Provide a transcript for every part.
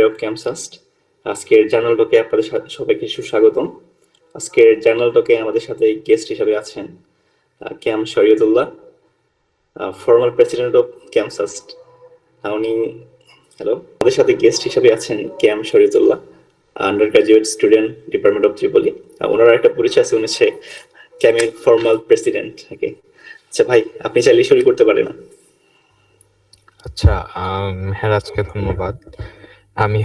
Of ক্যাম্পসাস্ট। আজকের journal টকে আপনাদের সবাইকে সুস্বাগতম। আজকের জার্নাল টকে আমাদের সাথে গেস্ট হিসাবে আছেন ক্যাম শরীয়তুল্লাহ, ফর্মাল প্রেসিডেন্ট অফ ক্যাম্পসাস্ট। উনি হ্যালো, আমাদের সাথে গেস্ট হিসাবে আছেন ক্যাম Shariatullah, undergraduate student, department of ত্রিপলি। ওনার একটা পরিচয় আছে, উনি হচ্ছে ক্যামের ফর্মাল প্রেসিডেন্ট। ওকে, আচ্ছা ভাই, আপনি চাইলে শুরু করতে পারেন। আচ্ছা, মেহেরাজকে ধন্যবাদ। আমি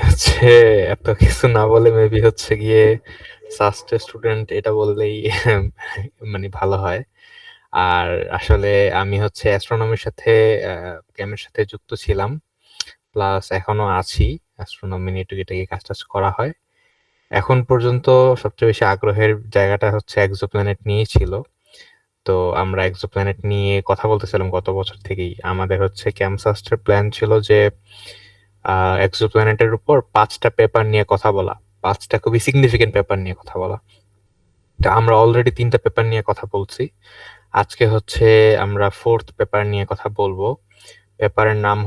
এত কিছু না বলে মেবি গিয়ে সাস্ট স্টুডেন্ট এটা বললেই মানে ভালো হয়। আর আসলে আমি অ্যাস্ট্রোনমির সাথে ক্যামের সাথে যুক্ত ছিলাম, প্লাস এখনো আছি। অ্যাস্ট্রোনমি নিয়ে টুকিটাকি কাজ টাজ করা হয়। এখন পর্যন্ত সবচেয়ে বেশি আগ্রহের জায়গাটা এক্সোপ্ল্যানেট নিয়েই ছিল। তো আমরা এক্সোপ্ল্যানেট নিয়ে কথা বলতেছিলাম গত বছর থেকেই। আমাদের ক্যাম্পসাস্টের প্ল্যান ছিল যে এক্সোপ্ল্যানেটের উপর 5টা পেপার নিয়ে কথা বলা, 5টা খুবই সিগনিফিকেন্ট পেপার নিয়ে কথা বলা। তো আমরা অলরেডি 3টা পেপার নিয়ে কথা বলছি। আজকে আমরা 4th পেপার নিয়ে কথা বলবো। পেপারের নাম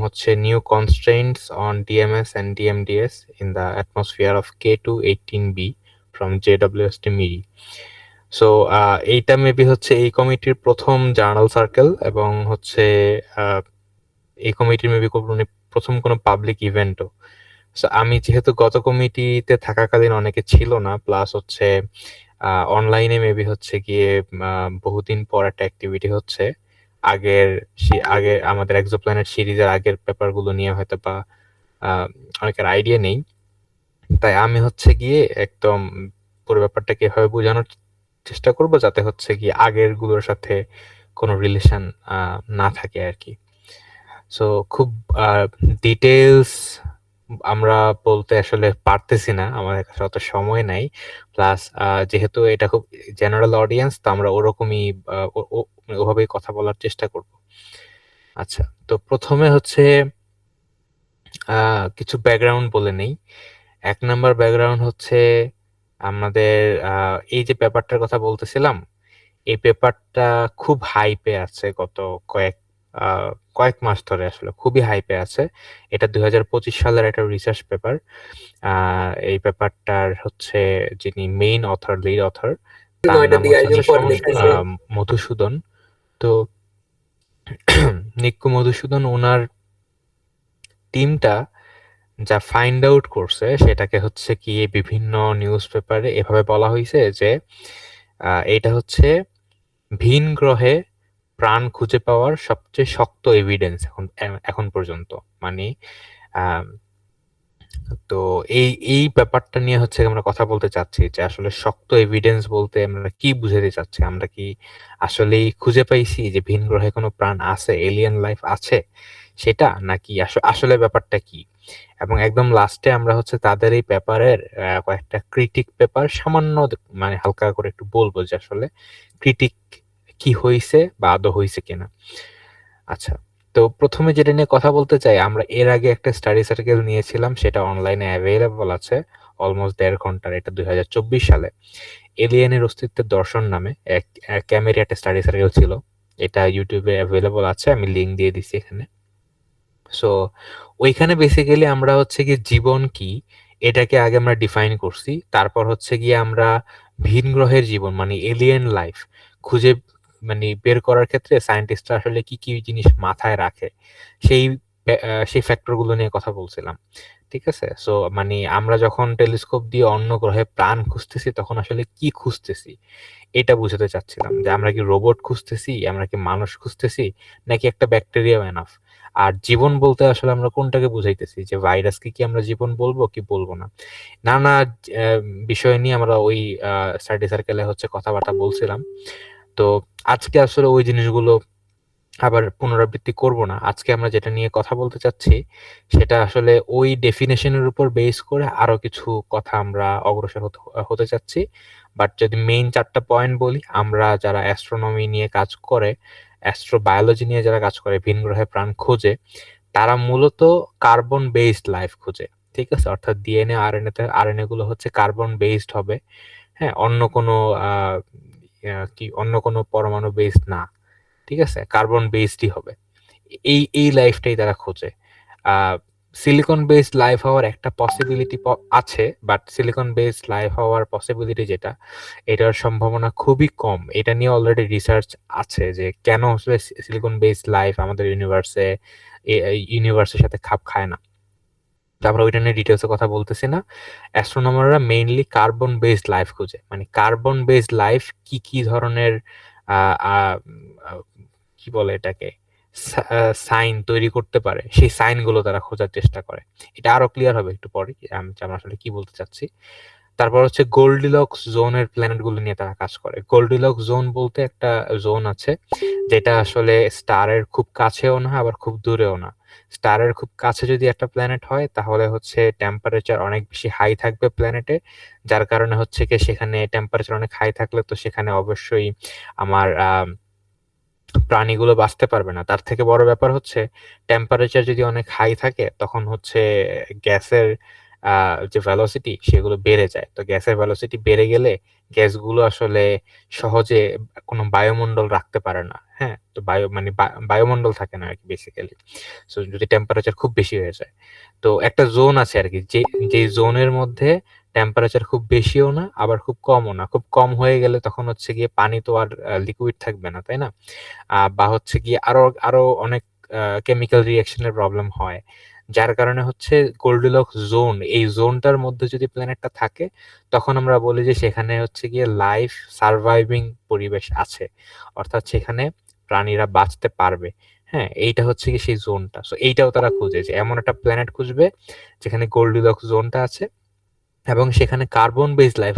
new constraints on DMS and DMDS in the atmosphere of K218b from JWST MIRI. So এইটা মেবি এই কমিটির প্রথম জার্নাল সার্কেল, এবং এই কমিটির মেবি প্রথম কোনো পাবলিক ইভেন্টও। সো আমি যেহেতু গত কমিটিতে থাকাকালীন অনেকে ছিল না, প্লাস অনলাইনে মেবি গিয়ে বহুদিন পর একটা অ্যাক্টিভিটি হচ্ছে। আগে আমাদের এক্সোপ্ল্যানেট সিরিজের আগের পেপারগুলো নিয়ে হয়তো বা অনেকের আইডিয়া নেই। তাই আমি গিয়ে একদম পুরো ব্যাপারটাকে এভাবে বোঝানোর চেষ্টা করব যাতে গিয়ে আগের গুলোর সাথে কোনো রিলেশন না থাকে আর কি। সো খুব ডিটেলস আমরা বলতে আসলে পারতেছি না, আমাদের কাছে অত সময় নাই। প্লাস যেহেতু এটা খুব জেনারেল অডিয়েন্স, তো আমরা ওরকমই ওভাবেই কথা বলার চেষ্টা করব। আচ্ছা, তো প্রথমে কিছু ব্যাকগ্রাউন্ড বলে নেই। 1 নাম্বার ব্যাকগ্রাউন্ড আমাদের এই যে পেপারটার কথা বলতেছিলাম, এই পেপারটা খুব হাইপে আছে। গত কয়েক কয়েক মাস ধরে আসলে খুবই হাইপে আছে। এটা 2025 সালের একটা রিসার্চ পেপার। এই পেপারটার যিনি মেইন অথর, লিড অথর, তার নাম মধুসূদন। তো নিক্কু মধুসূদন, ওনার টিমটা যা ফাইন্ড আউট করছে সেটাকে কি বিভিন্ন নিউজ পেপারে এভাবে বলা হয়েছে যে এটা ভিন গ্রহে প্রাণ খুঁজে পাওয়ার সবচেয়ে শক্ত এভিডেন্স এখন পর্যন্ত। মানে তো এই ব্যাপারটা নিয়ে আমরা কথা বলতে চাচ্ছি যে আসলে শক্ত এভিডেন্স বলতে আমরা কি বুঝাতে চাচ্ছি। আমরা কি আসলেই খুঁজে পাইছি যে ভিন গ্রহে কোনো প্রাণ আছে, এলিয়েন লাইফ আছে, সেটা নাকি আসলে ব্যাপারটা কি? এবং একদম লাস্টে আমরা তাদের এই পেপারের কয়েকটা ক্রিটিক পেপার সামান্য মানে হালকা করে একটু বলবো যে আসলে ক্রিটিক কি হইছে বা আদৌ হইছে কিনা। আচ্ছা, তো প্রথমে যেটা নিয়ে কথা বলতে চাই, আমরা এর আগে একটা স্টাডি সার্কেল নিয়েছিলাম, সেটা অনলাইনে অ্যাভেলেবল আছে, অলমোস্ট 1.5 ঘন্টার। এটা 2024 সালে এলিয়েনের অস্তিত্বের দর্শন নামে এক ক্যামেরি একটা স্টাডি সার্কেল ছিল। এটা ইউটিউবে অ্যাভেলেবল আছে, আমি লিঙ্ক দিয়ে দিচ্ছি এখানে। সো ওইখানে বেসিক্যালি আমরা গিয়ে জীবন কি এটাকে আগে আমরা ডিফাইন করছি। তারপর গিয়ে আমরা ভিন গ্রহের জীবন মানে এলিয়েন লাইফ খুঁজে বের করার ক্ষেত্রে সায়েন্টিস্টরা আসলে কি কি জিনিস মাথায় রাখে সেই সেই ফ্যাক্টর গুলো নিয়ে কথা বলছিলাম। ঠিক আছে, সো আমরা যখন টেলিস্কোপ দিয়ে অন্য গ্রহে প্রাণ খুঁজতেছি তখন আসলে কি খুঁজতেছি এটা বুঝাতে চাচ্ছিলাম, যে আমরা কি রোবট খুঁজতেছি, আমরা কি মানুষ খুঁজতেছি, নাকি একটা ব্যাকটেরিয়াও এনাফ। আর জীবন বলতে আসলে আমরা কোনটাকে বুঝাইতেছি, যে ভাইরাসকে কি আমরা জীবন বলবো কি বলবো না। নানা বিষয় নিয়ে আমরা ওই স্টাডি সার্কেলে কথাবার্তা বলছিলাম। তো আজকে আসলে ওই জিনিসগুলো আবার পুনরাবৃত্তি করব না। আজকে আমরা যেটা নিয়ে কথা বলতে চাচ্ছি সেটা আসলে ওই ডেফিনেশনের উপর বেস করে আরো কিছু কথা আমরা অগ্রসর হতে চাচ্ছি। বাট যদি মেইন 4টা পয়েন্ট বলি, আমরা যারা অ্যাস্ট্রোনমি নিয়ে কাজ করে, অ্যাস্ট্রোবায়োলজি নিয়ে যারা কাজ করে, ভিন গ্রহে প্রাণ খোঁজে, তারা মূলত কার্বন বেসড লাইফ খোঁজে। ঠিক আছে, অর্থাৎ ডিএনএ আরএনএ গুলো কার্বন বেসড হবে। হ্যাঁ, অন্য কোনো পরমাণু বেসড না। ঠিক আছে, কার্বন বেসডই হবে। এই লাইফটাই তারা খোঁজে। সিলিকন বেসড লাইফ হওয়ার একটা পসিবিলিটি আছে, বাট সিলিকন বেসড লাইফ হওয়ার পসিবিলিটি যেটা, এটার সম্ভাবনা খুবই কম। এটা নিয়ে অলরেডি রিসার্চ আছে যে কেন আসলে সিলিকন বেসড লাইফ আমাদের ইউনিভার্সের সাথে খাপ খায় না। তো আমরা ওইটা নিয়ে ডিটেলসে কথা বলতেছি না। অ্যাস্ট্রোনমাররা মেইনলি কার্বন বেসড লাইফ খুঁজে, মানে কার্বন বেসড লাইফ কি কি ধরনের আহ, আহ, আহ, কি বলে এটাকে সাইন তৈরি করতে পারে, সেই সাইনগুলো তারা খোঁজার চেষ্টা করে। এটা আরো ক্লিয়ার হবে একটু পরে আমরা আসলে কি বলতে চাচ্ছি। তারপর হচ্ছে গোল্ডিলক্স জোনের প্ল্যানেটগুলো নিয়ে তারা কাজ করে। গোল্ডিলক্স জোন বলতে একটা জোন আছে যেটা আসলে স্টারের খুব কাছেও না আবার খুব দূরেও না। স্টারের খুব কাছে যদি একটা প্ল্যানেট হয় তাহলে হচ্ছে টেম্পারেচার অনেক বেশি হাই থাকবে প্ল্যানেটে, যার কারণে হচ্ছে কি সেখানে টেম্পারেচার অনেক হাই থাকলে তো সেখানে অবশ্যই আমার প্রাণীগুলো বাঁচতে পারবে না। তার থেকে বড় ব্যাপার হচ্ছে টেম্পারেচার যদি অনেক হাই থাকে তখন হচ্ছে গ্যাসের যে ভেলোসিটি সেগুলো বেড়ে যায়। তো গ্যাসের ভেলোসিটি বেড়ে গেলে গ্যাসগুলো আসলে সহজে কোনো বায়ুমণ্ডল রাখতে পারে না। হ্যাঁ, তো মানে বায়ুমণ্ডল থাকে না আর কি বেসিক্যালি। সো যদি টেম্পারেচার খুব বেশি হয়ে যায়, তো একটা জোন আছে আর কি, যে জোনের মধ্যে টেম্পারেচার খুব বেশিও না আবার খুব কমও না। খুব কম হয়ে গেলে তখন হচ্ছে গিয়ে পানি তো আর লিকুইড থাকবে না, তাই না? বা হচ্ছে গিয়ে আরো আরো অনেক কেমিক্যাল রিঅ্যাকশনের প্রবলেম হয়, যার কারণে হচ্ছে গোল্ডিলক্স জোন, এই জোনটার মধ্যে যদি প্ল্যানেটটা থাকে তখন আমরা বলি যে সেখানে হচ্ছে গিয়ে লাইফ সার্ভাইভিং পরিবেশ আছে, অর্থাৎ সেখানে প্রাণীরা বাঁচতে পারবে। হ্যাঁ, এইটা হচ্ছে কি সেই জোনটা। সো এইটাও তারা খুঁজে, যে এমন একটা প্ল্যানেট খুঁজবে যেখানে গোল্ডিলক্স জোনটা আছে এবং সেখানে কার্বন বেসড লাইফ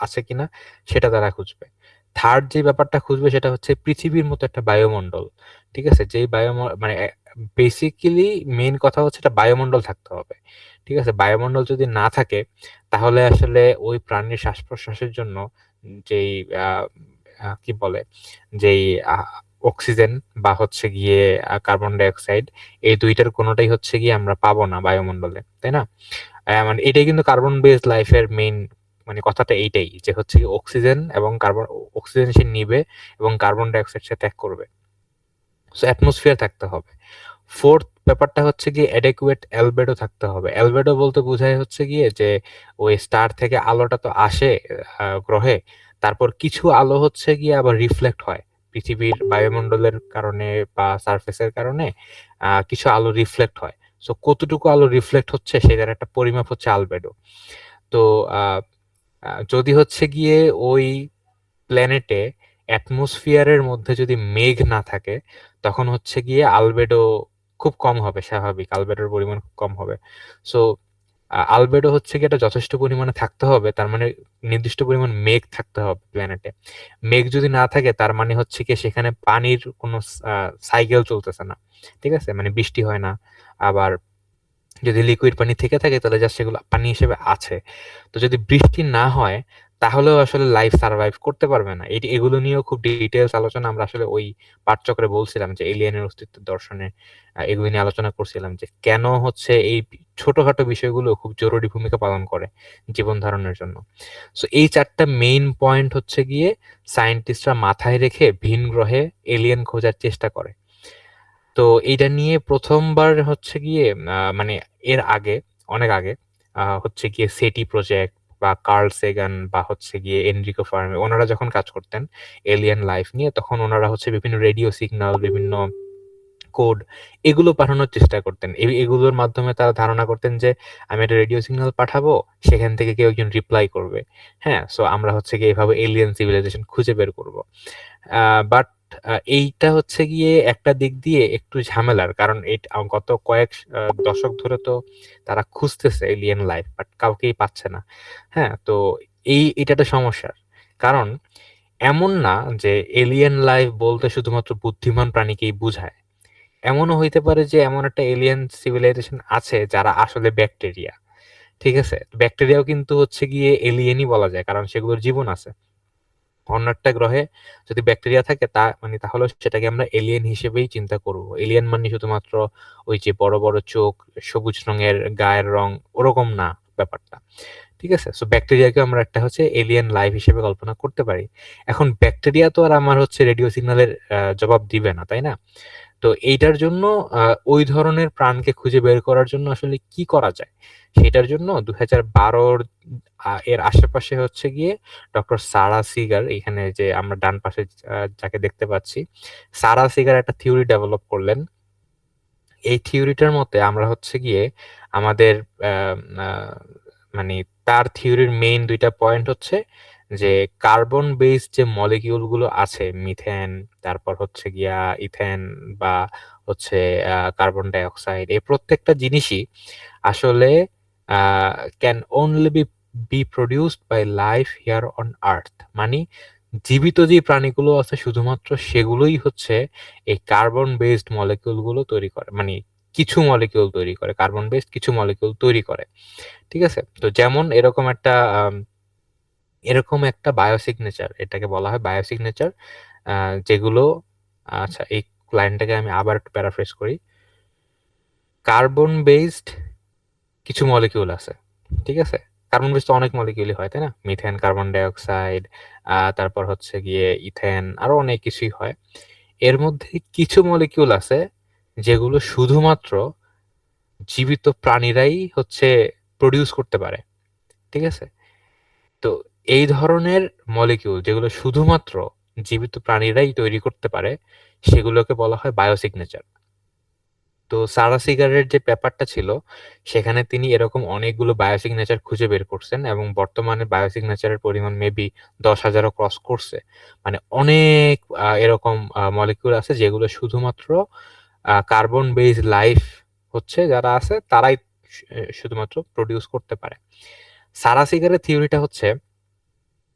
আছে কিনা সেটা তারা খুঁজবে। থার্ড যে ব্যাপারটা খুঁজবে সেটা হচ্ছে পৃথিবীর মতো একটা বায়ুমণ্ডল। ঠিক আছে, যেই মানে বেসিক্যালি মেইন কথা হচ্ছে এটা বায়ুমণ্ডল থাকতে হবে। ঠিক আছে, বায়ুমণ্ডল যদি না থাকে তাহলে আসলে ওই প্রাণীর শ্বাস প্রশ্বাসের জন্য যেই আহ, কি বলে, যেই অক্সিজেন বা হচ্ছে গিয়ে কার্বন ডাই অক্সাইড, এই দুইটার কোনোটাই হচ্ছে গিয়ে আমরা পাবো না বায়ুমণ্ডলে, তাই না? মানে এটাই কিন্তু কার্বন বেসড লাইফের মেইন মানে কথাটা এইটাই, যে হচ্ছে কি অক্সিজেন এবং অক্সিজেন সে নিবে এবং কার্বন ডাই অক্সাইড সে ত্যাগ করবে। সো অ্যাটমসফিয়ার থাকতে হবে। ফোর্থ ব্যাপারটা হচ্ছে গিয়ে অ্যাডেকুয়েট অ্যালবেডো থাকতে হবে। অ্যালবেডো বলতে বোঝায় হচ্ছে গিয়ে যে ওই স্টার থেকে আলোটা তো আসে গ্রহে, তারপর কিছু আলো হচ্ছে গিয়ে আবার রিফ্লেক্ট হয় পৃথিবীর বায়ুমণ্ডলের কারণে বা সারফেসের কারণে, কিছু আলো রিফ্লেক্ট হয়। সো কতটুকু আলো রিফ্লেক্ট হচ্ছে সেটার একটা পরিমাপ হচ্ছে আলবেডো। তো আহ, যদি হচ্ছে গিয়ে ওই প্ল্যানেটে অ্যাটমসফিয়ারের মধ্যে যদি মেঘ না থাকে তখন হচ্ছে গিয়ে আলবেডো খুব কম হবে, স্বাভাবিক আলবেডোর পরিমাণ খুব কম হবে। সো আলবেডো হচ্ছে কি এটা যথেষ্ট পরিমাণে থাকতে হবে, তার মানে নির্দিষ্ট পরিমাণ মেঘ থাকতে হবে প্ল্যানেটে। মেঘ যদি না থাকে তার মানে হচ্ছে কি সেখানে পানির কোনো সাইকেল চলতেছে না। ঠিক আছে, মানে বৃষ্টি হয় না। আবার যদি লিকুইড পানি থেকে থাকে তাহলে জাস্ট সেগুলো পানি হিসেবে আছে। তো যদি বৃষ্টি না হয় তাহলেও আসলে লাইফ সার্ভাইভ করতে পারবে না। এগুলো নিয়েও খুব ডিটেলস আলোচনা আমরা আসলে ওই পাঠচক্রে বলছিলাম যে এলিয়েনের অস্তিত্ব দর্শনে এগুলো নিয়ে আলোচনা করছিলাম যে কেন হচ্ছে এই ছোটখাটো বিষয়গুলো খুব জরুরি ভূমিকা পালন করে জীবন ধারণের জন্য। সো এই চারটা মেইন পয়েন্ট হচ্ছে গিয়ে সায়েন্টিস্টরা মাথায় রেখে ভিন গ্রহে এলিয়েন খোঁজার চেষ্টা করে। তো এইটা নিয়ে প্রথমবার হচ্ছে গিয়ে মানে এর আগে, অনেক আগে হচ্ছে গিয়ে সেটি প্রজেক্ট বা কার্ল সেগান বা হচ্ছে গিয়ে এনরিকো ফার্মি ওনারা যখন কাজ করতেন এলিয়ান লাইফ নিয়ে, তখন ওনারা হচ্ছে বিভিন্ন রেডিও সিগন্যাল, বিভিন্ন কোড এগুলো পাঠানোর চেষ্টা করতেন। এগুলোর মাধ্যমে তারা ধারণা করতেন যে আমি একটা রেডিও সিগন্যাল পাঠাবো, সেখান থেকে কেউ একজন রিপ্লাই করবে। হ্যাঁ, সো আমরা হচ্ছে গিয়ে এইভাবে এলিয়েন সিভিলাইজেশন খুঁজে বের করব। বাট এইটা হচ্ছে গিয়ে একটা দিক দিয়ে একটু ঝামেলার, কারণ গত কয়েক দশক ধরে তো তারা খুঁজতেছে এলিয়েন লাইফ, বাট কাউকেই পাচ্ছে না। হ্যাঁ, তো এটা একটা সমস্যার কারণ। এমন না যে এলিয়েন লাইফ বলতে শুধুমাত্র বুদ্ধিমান প্রাণীকেই বোঝায়। এমনও হইতে পারে যে এমন একটা এলিয়েন সিভিলাইজেশন আছে যারা আসলে ব্যাকটেরিয়া। ঠিক আছে, ব্যাকটেরিয়াও কিন্তু হচ্ছে গিয়ে এলিয়েনই বলা যায়, কারণ সেগুলোর জীবন আছে। অন্য একটা গ্রহে যদি ব্যাকটেরিয়া থাকে তা মানে তাহলে সেটাকে আমরা এলিয়েন হিসেবেই চিন্তা করব। এলিয়েন মানে শুধুমাত্র ওই যে বড় বড় চোখ, সবুজ রঙের গায়ের রং, ওরকম না ব্যাপারটা। ঠিক আছে, সো ব্যাকটেরিয়াকে আমরা একটা হচ্ছে এলিয়েন লাইফ হিসেবে কল্পনা করতে পারি। এখন ব্যাকটেরিয়া তো আর আমার হচ্ছে রেডিও সিগন্যালের জবাব দিবে না, তাই না? তো এইটার জন্য ওই ধরনের প্রাণকে খুঁজে বের করার জন্য আসলে কি করা যায় সেটার জন্য 2012 এর আশেপাশে হচ্ছে গিয়ে ডক্টর সারা সিগার, এখানে যে আমরা ডান পাশে যাকে দেখতে পাচ্ছি, সারা সিগার একটা থিওরি ডেভেলপ করলেন। এই থিওরিটার মতে আমরা হচ্ছে গিয়ে আমাদের আহ, আহ, মানে তার থিওরির মেইন দুইটা পয়েন্ট হচ্ছে যে কার্বন বেসড যে মলিকিউল গুলো আছে, মিথেন, তারপর হচ্ছে গিয়া ইথেন বা হচ্ছে কার্বন ডাই অক্সাইড, এই প্রত্যেকটা জিনিসই আসলে can only be produced by life here on earth. মানে জীবিত যে প্রাণীগুলো আছে শুধুমাত্র সেগুলোই হচ্ছে এই কার্বন বেসড মলিকিউল গুলো তৈরি করে, মানে কিছু মলিকিউল তৈরি করে, কার্বন বেসড কিছু মলিকিউল তৈরি করে। ঠিক আছে, তো যেমন এরকম একটা বায়োসিগনেচার, এটাকে বলা হয় বায়োসিগনেচার, যেগুলো, আচ্ছা এই লাইনটাকে আমি আবার একটু প্যারাফ্রেজ করি। কার্বন বেসড কিছু মলিকিউল আছে, ঠিক আছে, কার্বন বেসড অনেক মলিকিউলই হয় তাই না, মিথেন, কার্বন ডাই অক্সাইড, তারপর হচ্ছে গিয়ে ইথেন, আরো অনেক কিছুই হয়। এর মধ্যে কিছু মলিকিউল আছে যেগুলো শুধুমাত্র জীবিত প্রাণীরাই হচ্ছে প্রডিউস করতে পারে। ঠিক আছে, তো এই ধরনের মলিকিউল যেগুলো শুধুমাত্র জীবিত প্রাণীরাই তৈরি করতে পারে সেগুলোকে বলা হয় বায়োসিগনেচার। তো সারা সিগারের যে পেপারটা ছিল সেখানে তিনি এরকম অনেকগুলো বায়োসিগনেচার খুঁজে বের করছেন এবং বর্তমানে বায়োসিগনেচারের পরিমাণ মেবি 10,000-ও ক্রস করছে। মানে অনেক এরকম মলিকিউল আছে যেগুলো শুধুমাত্র কার্বন বেস লাইফ হচ্ছে যারা আছে তারাই শুধুমাত্র প্রডিউস করতে পারে। সারা সিগারের থিওরিটা হচ্ছে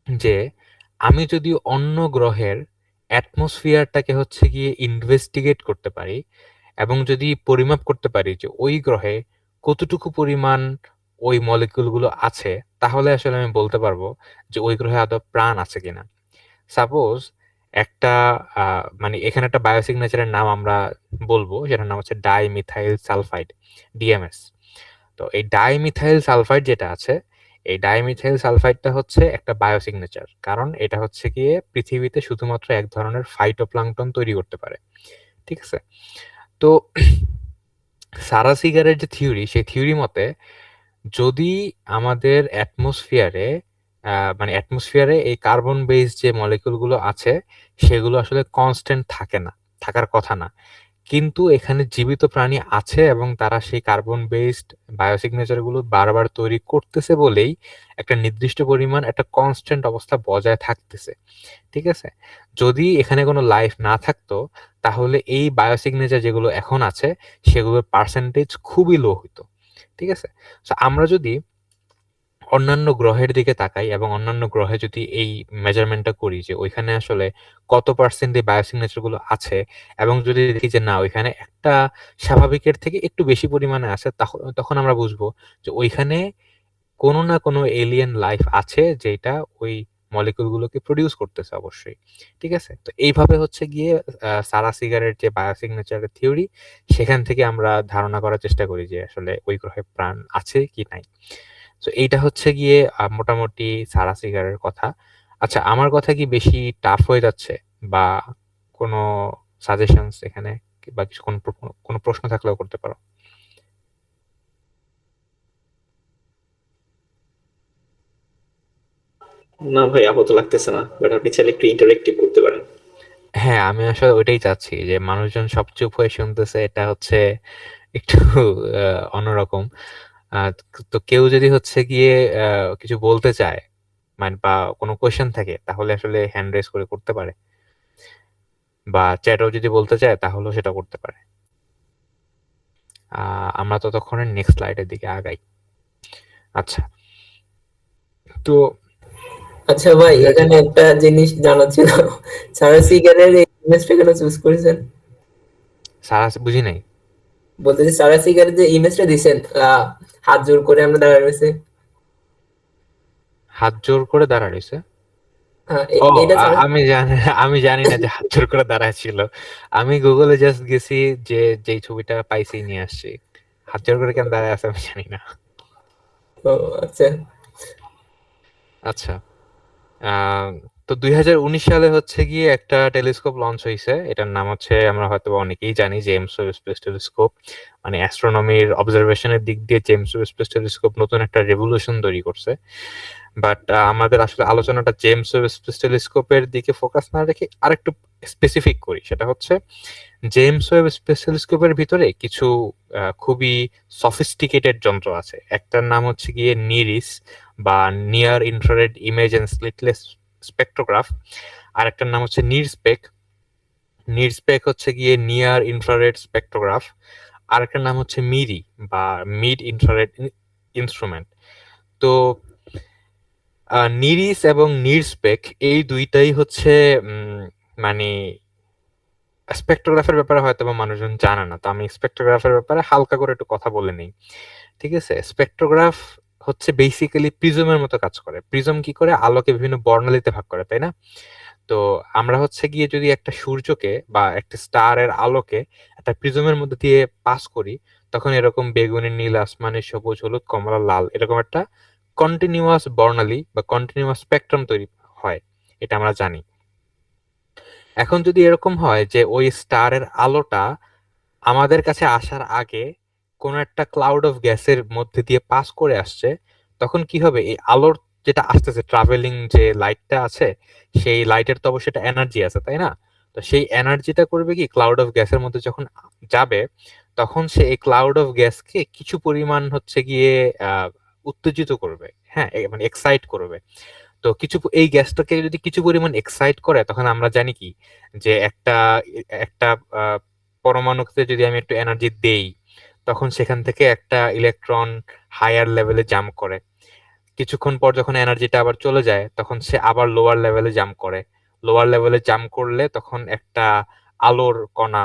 যে আমি যদি অন্য গ্রহের অ্যাটমসফিয়ারটাকে হচ্ছে গিয়ে ইনভেস্টিগেট করতে পারি এবং যদি পরিমাপ করতে পারি যে ওই গ্রহে কতটুকু পরিমাণ ওই মলিকিউলগুলো আছে, তাহলে আসলে আমি বলতে পারবো যে ওই গ্রহে আদৌ প্রাণ আছে কিনা। সাপোজ একটা মানে এখানে একটা বায়োসিগনেচারের নাম আমরা বলবো, সেটার নাম হচ্ছে ডাইমিথাইল সালফাইড, ডিএমএস। তো এই ডাইমিথাইল সালফাইড যেটা আছে, এই ডাইমিথাইল সালফাইডটা হচ্ছে একটা বায়োসিগনেচার, কারণ এটা হচ্ছে গিয়ে পৃথিবীতে শুধুমাত্র এক ধরনের ফাইটোপ্লাঙ্কটন তৈরি করতে পারে। ঠিক আছে, তো সারা সিগারের যে থিওরি, সেই থিওরি মতে যদি আমাদের অ্যাটমসফিয়ারে এই কার্বন বেস যে মলিকিউলগুলো আছে সেগুলো আসলে কনস্ট্যান্ট থাকে না, থাকার কথা না, কিন্তু এখানে জীবিত প্রাণী আছে এবং তারা সেই কার্বন বেসড বায়োসিগনেচার গুলো বারবার তৈরি করতেছে বলেই একটা নির্দিষ্ট পরিমাণ একটা কনস্ট্যান্ট অবস্থা বজায় থাকতেছে। ঠিক আছে, যদি এখানে কোনো লাইফ না থাকতো তাহলে এই বায়োসিগনেচার যেগুলো এখন আছে সেগুলোর পার্সেন্টেজ খুবই লো হইতো। ঠিক আছে, তো আমরা যদি অন্যান্য গ্রহের দিকে তাকাই এবং অন্যান্য গ্রহে যদি এই মেজারমেন্টটা করি যে ওইখানে আসলে কত পার্সেন্ট এই বায়োসিগনেচার গুলো আছে, এবং যদি দেখি যে না ওইখানে একটা স্বাভাবিকের থেকে একটু বেশি পরিমাণে আছে, তখন আমরা বুঝবো যে ওইখানে কোনো না কোনো এলিয়েন লাইফ আছে যেটা ওই মলিকুল গুলোকে প্রডিউস করতেছে অবশ্যই। ঠিক আছে, তো এইভাবে হচ্ছে গিয়ে সারা সিগারের যে বায়োসিগনেচারের থিওরি, সেখান থেকে আমরা ধারণা করার চেষ্টা করি যে আসলে ওই গ্রহে প্রাণ আছে কি নাই। তো এইটা হচ্ছে গিয়ে মোটামুটি সারা সিগারের কথা। আচ্ছা, আমার কথা কি বেশি টাফ হয়ে যাচ্ছে, বা কোনো সাজেশনস এখানে, বা কিছু কোনো প্রশ্ন থাকলেও করতে পারো। না ভাই, আপাতত লাগতেছে না, বাট আপনি চাইলে একটু ইন্টারেক্টিভ করতে পারেন। হ্যাঁ, আমি আসলে ওইটাই চাচ্ছি যে মানুষজন সব চুপ হয়ে শুনতেছে, এটা হচ্ছে একটু অন্যরকম। আহ, তো কেউ যদি হচ্ছে গিয়ে কিছু বলতে চায়, মানে বা কোনো কোয়েশ্চেন থাকে, তাহলে আসলে হ্যান্ড রেজ করে করতে পারে, বা চ্যাটও যদি বলতে চায় তাহলেও সেটা করতে পারে। আমরা ততক্ষণে নেক্সট স্লাইডের দিকে আগাই। আচ্ছা, তো আচ্ছা ভাই, এখানে একটা জিনিস জানা ছিল, সারা সিগারের এই ইমেজটা কেন চুজ করেছেন? সারা বুঝি নাই। বলতেছি সারা সিগারের যে ইমেজটা দিছেন, হাত জোর করে আমরা দাঁড়ায় রয়েছে। হাত জোর করে দাঁড়া রয়েছে? হ্যাঁ, ও, এটা সারা। আমি জানি না যে হাত জোর করে দাঁড়ায় ছিল। আমি গুগলে জাস্ট গেছি, যে যেই ছবিটা পাইছি নিয়ে আসছি। হাত জোর করে কেন দাঁড়ায় আছে আমি জানি না। ও আচ্ছা। আচ্ছা, আহ, তো 2019 সালে হচ্ছে গিয়ে একটা টেলিস্কোপ লঞ্চ হয়েছে, এটার নাম হচ্ছে আমরা হয়তো অনেকেই জানি জেমস ওয়েব স্পেস টেলিস্কোপ। মানে অ্যাস্ট্রোনমির অবজারভেশনের দিক দিয়ে জেমস ওয়েব স্পেস টেলিস্কোপ নতুন একটা রেভলিউশন তৈরি করছে। বাট আমাদের আসলে আলোচনাটা জেমস ওয়েব স্পেস টেলিস্কোপের দিকে ফোকাস না রেখে আরেকটু স্পেসিফিক করি। সেটা হচ্ছে জেমস ওয়েব স্পেস টেলিস্কোপের ভিতরে কিছু খুবই সফিস্টিকেটেড যন্ত্র আছে। একটার নাম হচ্ছে গিয়ে নিরিস বা নিয়ার ইনফ্রারেড ইমেজ এন্ড স্লিটলেস স্পেকট্রোগ্রাফ, আর একটার নাম হচ্ছে নিরস্পেক। নিরস্পেক হচ্ছে গিয়ে নিয়ার ইনফ্রারেড স্পেকট্রোগ্রাফ, আর একটার নাম হচ্ছে মিরি বা মিড ইনফ্রারেড ইনস্ট্রুমেন্ট। তো নিরিস এবং নিরস্পেক এই দুইটাই হচ্ছে মানে স্পেকট্রোগ্রাফের ব্যাপারে হয়তো বা মানুষজন জানে না, তো আমি স্পেকট্রোগ্রাফের ব্যাপারে হালকা করে একটু কথা বলে নিই। ঠিক আছে, স্পেকট্রোগ্রাফ হচ্ছে বেসিক্যালি প্রিজমের মতো কাজ করে। প্রিজম কি করে? আলোকে বিভিন্ন বর্ণালীতে ভাগ করে, তাই না? তো আমরা হচ্ছে গিয়ে যদি একটা সূর্যকে বা একটা স্টারের আলোকে একটা প্রিজমের মধ্যে দিয়ে পাস করি, তখন এরকম বেগুনি, নীল, আসমানি, সবুজ, হলুদ, কমলা, লাল এরকম একটা কন্টিনিউয়াস বর্ণালী বা কন্টিনিউয়াস স্পেকট্রাম তৈরি হয়, এটা আমরা জানি। এখন যদি এরকম হয় যে ওই স্টারের আলোটা আমাদের কাছে আসার আগে কোনো একটা ক্লাউড অফ গ্যাসের মধ্যে দিয়ে পাস করে আসছে, তখন কি হবে? এই আলোর যেটা আসতেছে ট্রাভেলিং যে লাইটটা আছে, সেই লাইটের তো অবশ্যই একটা এনার্জি আছে, তাই না? তো সেই এনার্জিটা করবে কি, ক্লাউড অফ গ্যাসের মধ্যে যখন যাবে, তখন সে এই ক্লাউড অফ গ্যাসকে কিছু পরিমাণ হচ্ছে গিয়ে উত্তেজিত করবে, হ্যাঁ, মানে এক্সাইট করবে। তো কিছু এই গ্যাসটাকে যদি কিছু পরিমাণ এক্সাইট করে, তখন আমরা জানি কি যে একটা একটা আহ, পরমাণুতে যদি আমি একটু এনার্জি দেই, তখন সেখান থেকে একটা ইলেকট্রন হায়ার লেভেলে জাম্প করে। কিছুক্ষণ পর যখন এনার্জিটা আবার চলে যায়, তখন সে আবার লোয়ার লেভেলে জাম্প করে। লোয়ার লেভেলে জাম্প করলে তখন একটা আলোর কণা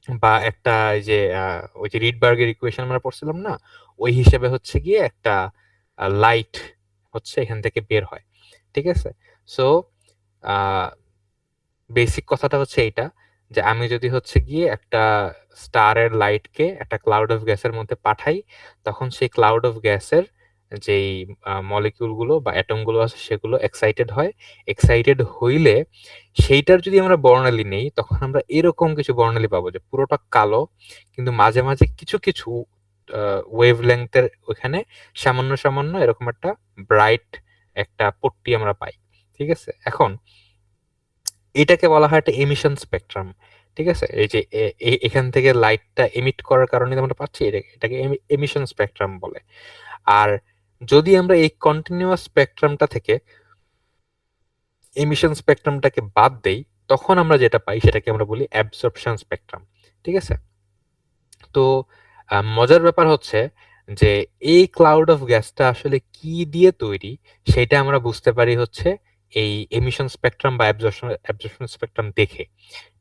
বা একটা এই যে ওই যে রিডবার্গের ইকুয়েশন আমরা পড়ছিলাম না, ওই হিসেবে হচ্ছে গিয়ে একটা লাইট হচ্ছে এখান থেকে বের হয়। ঠিক আছে, সো বেসিক কথাটা হচ্ছে এইটা, যে আমি যদি হচ্ছে গিয়ে একটা স্টারের লাইটকে একটা ক্লাউড অফ গ্যাসের মধ্যে পাঠাই, তখন সেই ক্লাউড অফ গ্যাসের যেই মলিকিউলগুলো বা অ্যাটমগুলো আছে সেগুলো এক্সাইটেড হয়। এক্সাইটেড হইলে সেইটার যদি আমরা বর্ণালী নেই, তখন আমরা এরকম কিছু বর্ণালী পাবো যে পুরোটা কালো, কিন্তু মাঝে মাঝে কিছু কিছু ওয়েভ লেংথের ওখানে সামান্য সামান্য এরকম একটা ব্রাইট একটা পট্টি আমরা পাই। ঠিক আছে, এখন এটাকে বলা হয় একটা এমিশন স্পেকট্রাম। ঠিক আছে, এই যে এখান থেকে লাইটটা এমিট করার কারণে আমরা পাচ্ছি, এটাকে এমিশন স্পেকট্রাম বলে। আর যদি আমরা এই কন্টিনিউয়াস স্পেকট্রামটা থেকে এমিশন স্পেকট্রামটাকে বাদ দেই, তখন আমরা যেটা পাই সেটাকে আমরা বলি অ্যাবজর্পশন স্পেকট্রাম। ঠিক আছে, তো মজার ব্যাপার হচ্ছে যে এই ক্লাউড অফ গ্যাসটা আসলে কি দিয়ে তৈরি, সেটা আমরা বুঝতে পারি হচ্ছে এই এমিশন স্পেকট্রাম বা অ্যাবজর্পশন স্পেকট্রাম দেখে।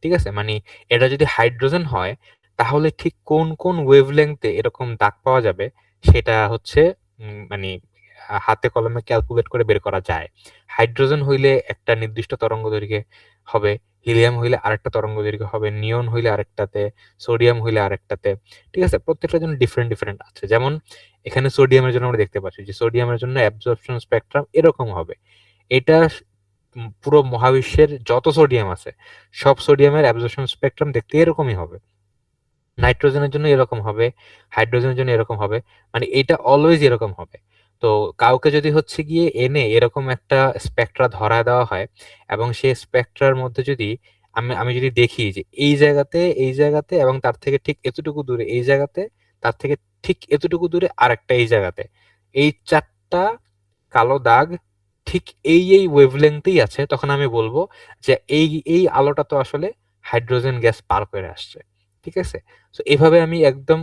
ঠিক আছে, মানে এটা যদি হাইড্রোজেন হয়, তাহলে ঠিক কোন কোন ওয়েভলেংথে এরকম দাগ পাওয়া যাবে, সেটা হচ্ছে মানে হাতে কলমে ক্যালকুলেট করে বের করা যায়। হাইড্রোজেন হইলে একটা নির্দিষ্ট তরঙ্গ দৈর্ঘ্যে হবে, হিলিয়াম হইলে আরেকটা তরঙ্গ দৈর্ঘ্য হবে, নিয়ন হইলে আরেকটাতে, সোডিয়াম হইলে আরেকটাতে। ঠিক আছে, প্রত্যেকটার জন্য ডিফারেন্ট ডিফারেন্ট আছে। যেমন এখানে সোডিয়ামের জন্য আমরা দেখতে পাচ্ছি যে সোডিয়ামের জন্য অ্যাবজর্পশন স্পেকট্রাম এরকম হবে। এটা পুরো মহাবিশ্বের যত সোডিয়াম আছে, সব সোডিয়ামের অ্যাবজর্পশন স্পেকট্রাম দেখতে এরকমই হবে। নাইট্রোজেনের জন্য এরকম হবে, হাইড্রোজেনের জন্য এরকম হবে, মানে এটা অলওয়েজ এরকম হবে। তো কাউকে যদি হচ্ছে গিয়ে এনে এরকম একটা স্পেকট্রা ধরায় দেওয়া হয়, এবং সেই স্পেকট্রার মধ্যে যদি আমি আমি যদি দেখি যে এই জায়গাতে এবং তার থেকে ঠিক এতটুকু দূরে এই জায়গাতে, তার থেকে ঠিক এতটুকু দূরে আরেকটা এই জায়গাতে, এই চারটা কালো দাগ ঠিক এই ওয়েভলেংথেই আছে, তখন আমি বলবো যে এই আলোটা তো আসলে হাইড্রোজেন গ্যাস পার করে আসছে। ঠিক আছে, তো এভাবে আমি একদম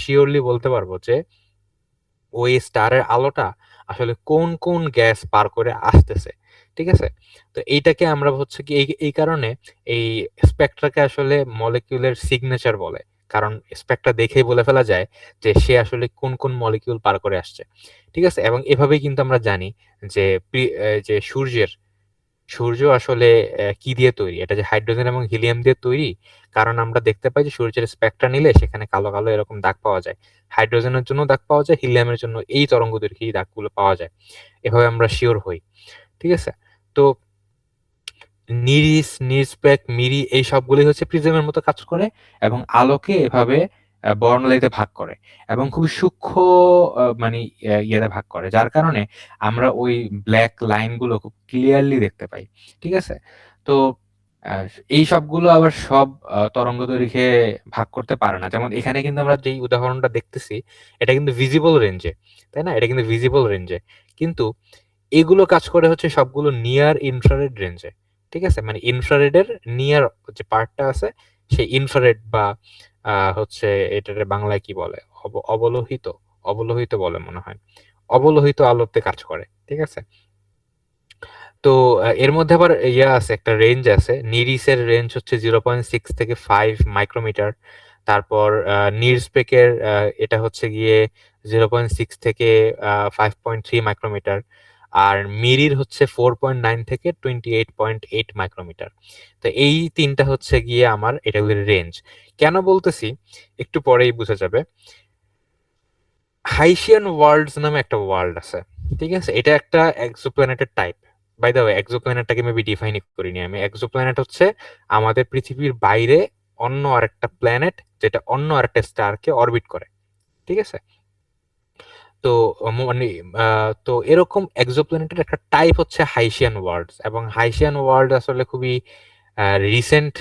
শিওরলি বলতে পারবো যে ওই স্টারের আলোটা আসলে কোন কোন গ্যাস পার করে আসতেছে। ঠিক আছে, তো এইটাকে আমরা হচ্ছে কি এই কারণে এই স্পেকট্রাকে আসলে মলিকিউলের সিগনেচার বলে, কারণ স্পেকট্রা দেখেই বলে ফেলা যায় যে সে আসলে কোন কোন মলিকিউল পার করে আসছে। ঠিক আছে, এবং এভাবেই কিন্তু আমরা জানি যে যে সূর্য আসলে কি দিয়ে তৈরি, এটা যে হাইড্রোজেন এবং হিলিয়াম দিয়ে তৈরি। কারণ আমরা দেখতে পাই যে সূর্যের স্পেকট্রা নিলে সেখানে কালো কালো এরকম দাগ পাওয়া যায়, হাইড্রোজেনের জন্য দাগ পাওয়া যায়, হিলিয়ামের জন্য এই তরঙ্গ দৈর্ঘ্যে এই দাগগুলো পাওয়া যায়। এভাবে আমরা শিওর হই। ঠিক আছে, তো নিরিস, নিরস্পেক, মিরি এই সবগুলোই হচ্ছে প্রিজমের মতো কাজ করে এবং আলোকে এভাবে বর্ণালীতে ভাগ করে এবং খুবই সূক্ষ্ম মানে ইয়েতে ভাগ করে, যার কারণে আমরা ওই ব্ল্যাক লাইনগুলো খুব ক্লিয়ারলি দেখতে পাই। ঠিক আছে? তো আহ, এই সবগুলো আবার সব তরঙ্গদৈর্ঘ্যে ভাগ করতে পারে না। যেমন এখানে কিন্তু আমরা যেই উদাহরণটা দেখতেছি এটা কিন্তু ভিজিবল রেঞ্জে, তাই না? এটা কিন্তু ভিজিবল রেঞ্জে, কিন্তু এগুলো কাজ করে হচ্ছে সবগুলো নিয়ার ইনফ্রারেড রেঞ্জে। ঠিক আছে? মানে ইনফ্রারেডের নিয়ার যে পার্টটা আছে সেই ইনফ্রারেড বা হচ্ছে এটার বাংলায় কি বলে, অবলোহিত, অবলোহিত বলে মনে হয়, অবলোহিত আলোতে কাজ করে। ঠিক আছে? তো এর মধ্যে আবার ইয়া আছে, একটা রেঞ্জ আছে। নিরিসের রেঞ্জ হচ্ছে 0.6 থেকে 5 মাইক্রোমিটার। তারপর নিরস্পেকের এটা হচ্ছে গিয়ে 0.6 থেকে 5.3 মাইক্রোমিটার। আর মিরির হচ্ছে 4.9 থেকে 28.8 মাইক্রোমিটার। তো এই তিনটা হচ্ছে গিয়ে আমার এটাগুলোর রেঞ্জ। কেন বলতেছি একটু পরেই বোঝা যাবে। হাইশিয়ান ওয়ার্ল্ডস নামে একটা ওয়ার্ল্ড আছে। ঠিক আছে? এটা একটা এক্সোপ্ল্যানেটের টাইপ। বাই দ্য ওয়ে, এক্সোপ্ল্যানেটটাকে মেবি ডিফাইনই করিনি আমি। এক্সোপ্ল্যানেট হচ্ছে আমাদের পৃথিবীর বাইরে অন্য আরেকটা প্ল্যানেট যেটা অন্য আরেকটা স্টারকে অরবিট করে। ঠিক আছে? তো মানে তো এরকম এক্সোপ্ল্যানেটের একটা টাইপ হচ্ছে হাইশিয়ান ওয়ার্ল্ডস, এবং হাইশিয়ান ওয়ার্ল্ড আসলে খুবই রিসেন্ট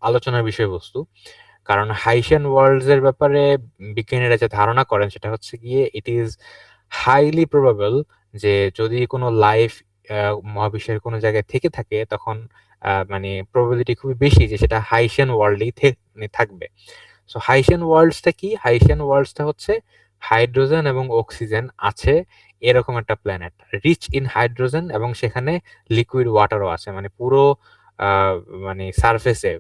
আলোচনার বিষয়বস্তু। কারণ হাইশিয়ান ওয়ার্ল্ডস এর ব্যাপারে বিজ্ঞানীরা যে ধারণা করেন সেটা হচ্ছে গিয়ে ইট ইজ হাইলি প্রবাবল যে যদি কোনো লাইফ মহাবিশ্বের কোনো জায়গায় থেকে থাকে তখন মানে প্রবাবিলিটি খুবই বেশি যে সেটা হাইশিয়ান ওয়ার্ল্ডেই থাকবে। সো হাইশিয়ান ওয়ার্ল্ডসটা কি? হাইশিয়ান ওয়ার্ল্ডসটা হচ্ছে হাইড্রোজেন এবং অক্সিজেন আছে এরকম একটা প্ল্যানেট, রিচ ইন হাইড্রোজেন, এবং সেখানে লিকুইড ওয়াটারও আছে। মানে পুরো আহ, মানে সারফেসে,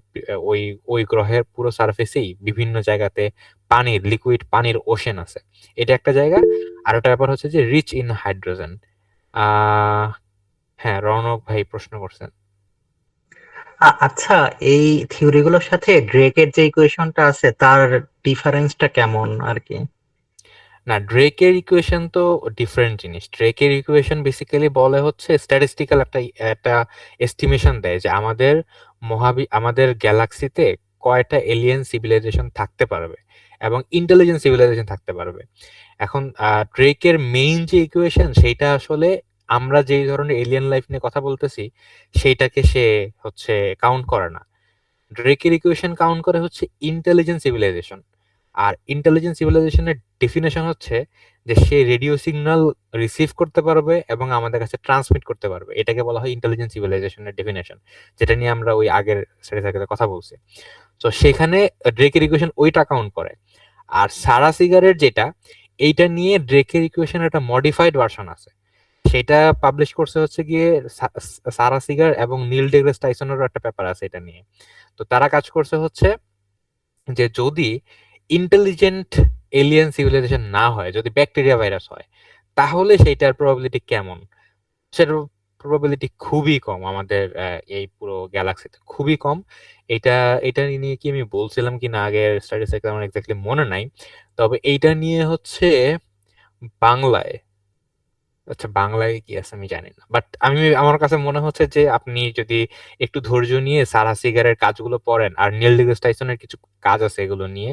ওই ওই গ্রহের পুরো সারফেসেই বিভিন্ন জায়গাতে পানির, লিকুইড পানির ওশেন আছে। এটা একটা জায়গা। আর একটা ব্যাপার হচ্ছে যে রিচ ইন হাইড্রোজেন। আহ হ্যাঁ, রৌনক ভাই প্রশ্ন করছেন। আচ্ছা, এই থিওরি গুলোর সাথে ড্রেকের যে ইকুয়েশনটা আছে তার ডিফারেন্সটা কেমন আর কি? না, ড্রেকের ইকুয়েশন তো ডিফারেন্ট জিনিস। ড্রেকের ইকুয়েশন বেসিক্যালি বলে হচ্ছে স্ট্যাটিস্টিক্যাল একটা একটা এস্টিমেশন দেয় যে আমাদের গ্যালাক্সিতে কয়টা এলিয়েন সিভিলাইজেশন থাকতে পারবে এবং ইন্টেলিজেন্ট সিভিলাইজেশন থাকতে পারবে। এখন ড্রেকের মেইন যে ইকুয়েশন সেইটা আসলে আমরা যেই ধরনের এলিয়েন লাইফ নিয়ে কথা বলতেছি সেইটাকে সে হচ্ছে কাউন্ট করে না। ড্রেকের ইকুয়েশন কাউন্ট করে হচ্ছে ইন্টেলিজেন্ট সিভিলাইজেশন। আর ইন্টেলিজেন্ট সিভিলাইজেশনের ডেফিনেশন হচ্ছে যে সে রেডিও সিগন্যাল রিসিভ করতে পারবে এবং আমাদের কাছে ট্রান্সমিট করতে পারবে। এটাকে বলা হয় ইন্টেলিজেন্ট সিভিলাইজেশনের ডেফিনেশন, যেটা নিয়ে আমরা ওই আগের সাথে কথা বলছি। তো সেখানে ড্রেকের ইকুয়েশন ওইটা কাউন্ট করে। আর সারা সিগারের যেটা, এইটা নিয়ে ড্রেকের ইকুয়েশন একটা মডিফাইড ভার্সন আছে। সেটা পাবলিশ করছে হচ্ছে গিয়ে সারা সিগার এবং নীল ডিগ্রেস টাইসনেরও একটা পেপার আছে এটা নিয়ে। তো তারা কাজ করছে হচ্ছে যে যদি ইন্টেলিজেন্ট এলিয়েন সিভিলাইজেশন না হয়, যদি ব্যাকটেরিয়া ভাইরাস হয়, তাহলে সেইটার প্রবাবিলিটি কেমন? সেটার প্রবাবিলিটি খুবই কম আমাদের এই পুরো গ্যালাক্সিতে, খুবই কম। এটা এটা নিয়ে কি আমি বলছিলাম কি না আগের স্টাডিজ আমার এক্স্যাক্টলি মনে নাই। তবে এইটা নিয়ে হচ্ছে বাংলায়, আচ্ছা বাংলায় কি আছে আমি জানি না, বাট আমার কাছে মনে হচ্ছে যে আপনি যদি একটু ধৈর্য নিয়ে সারা সিগারের কাজগুলো পড়েন আর নীল ডিগ্রিস টাইসনের কিছু কাজ আছে এগুলো নিয়ে,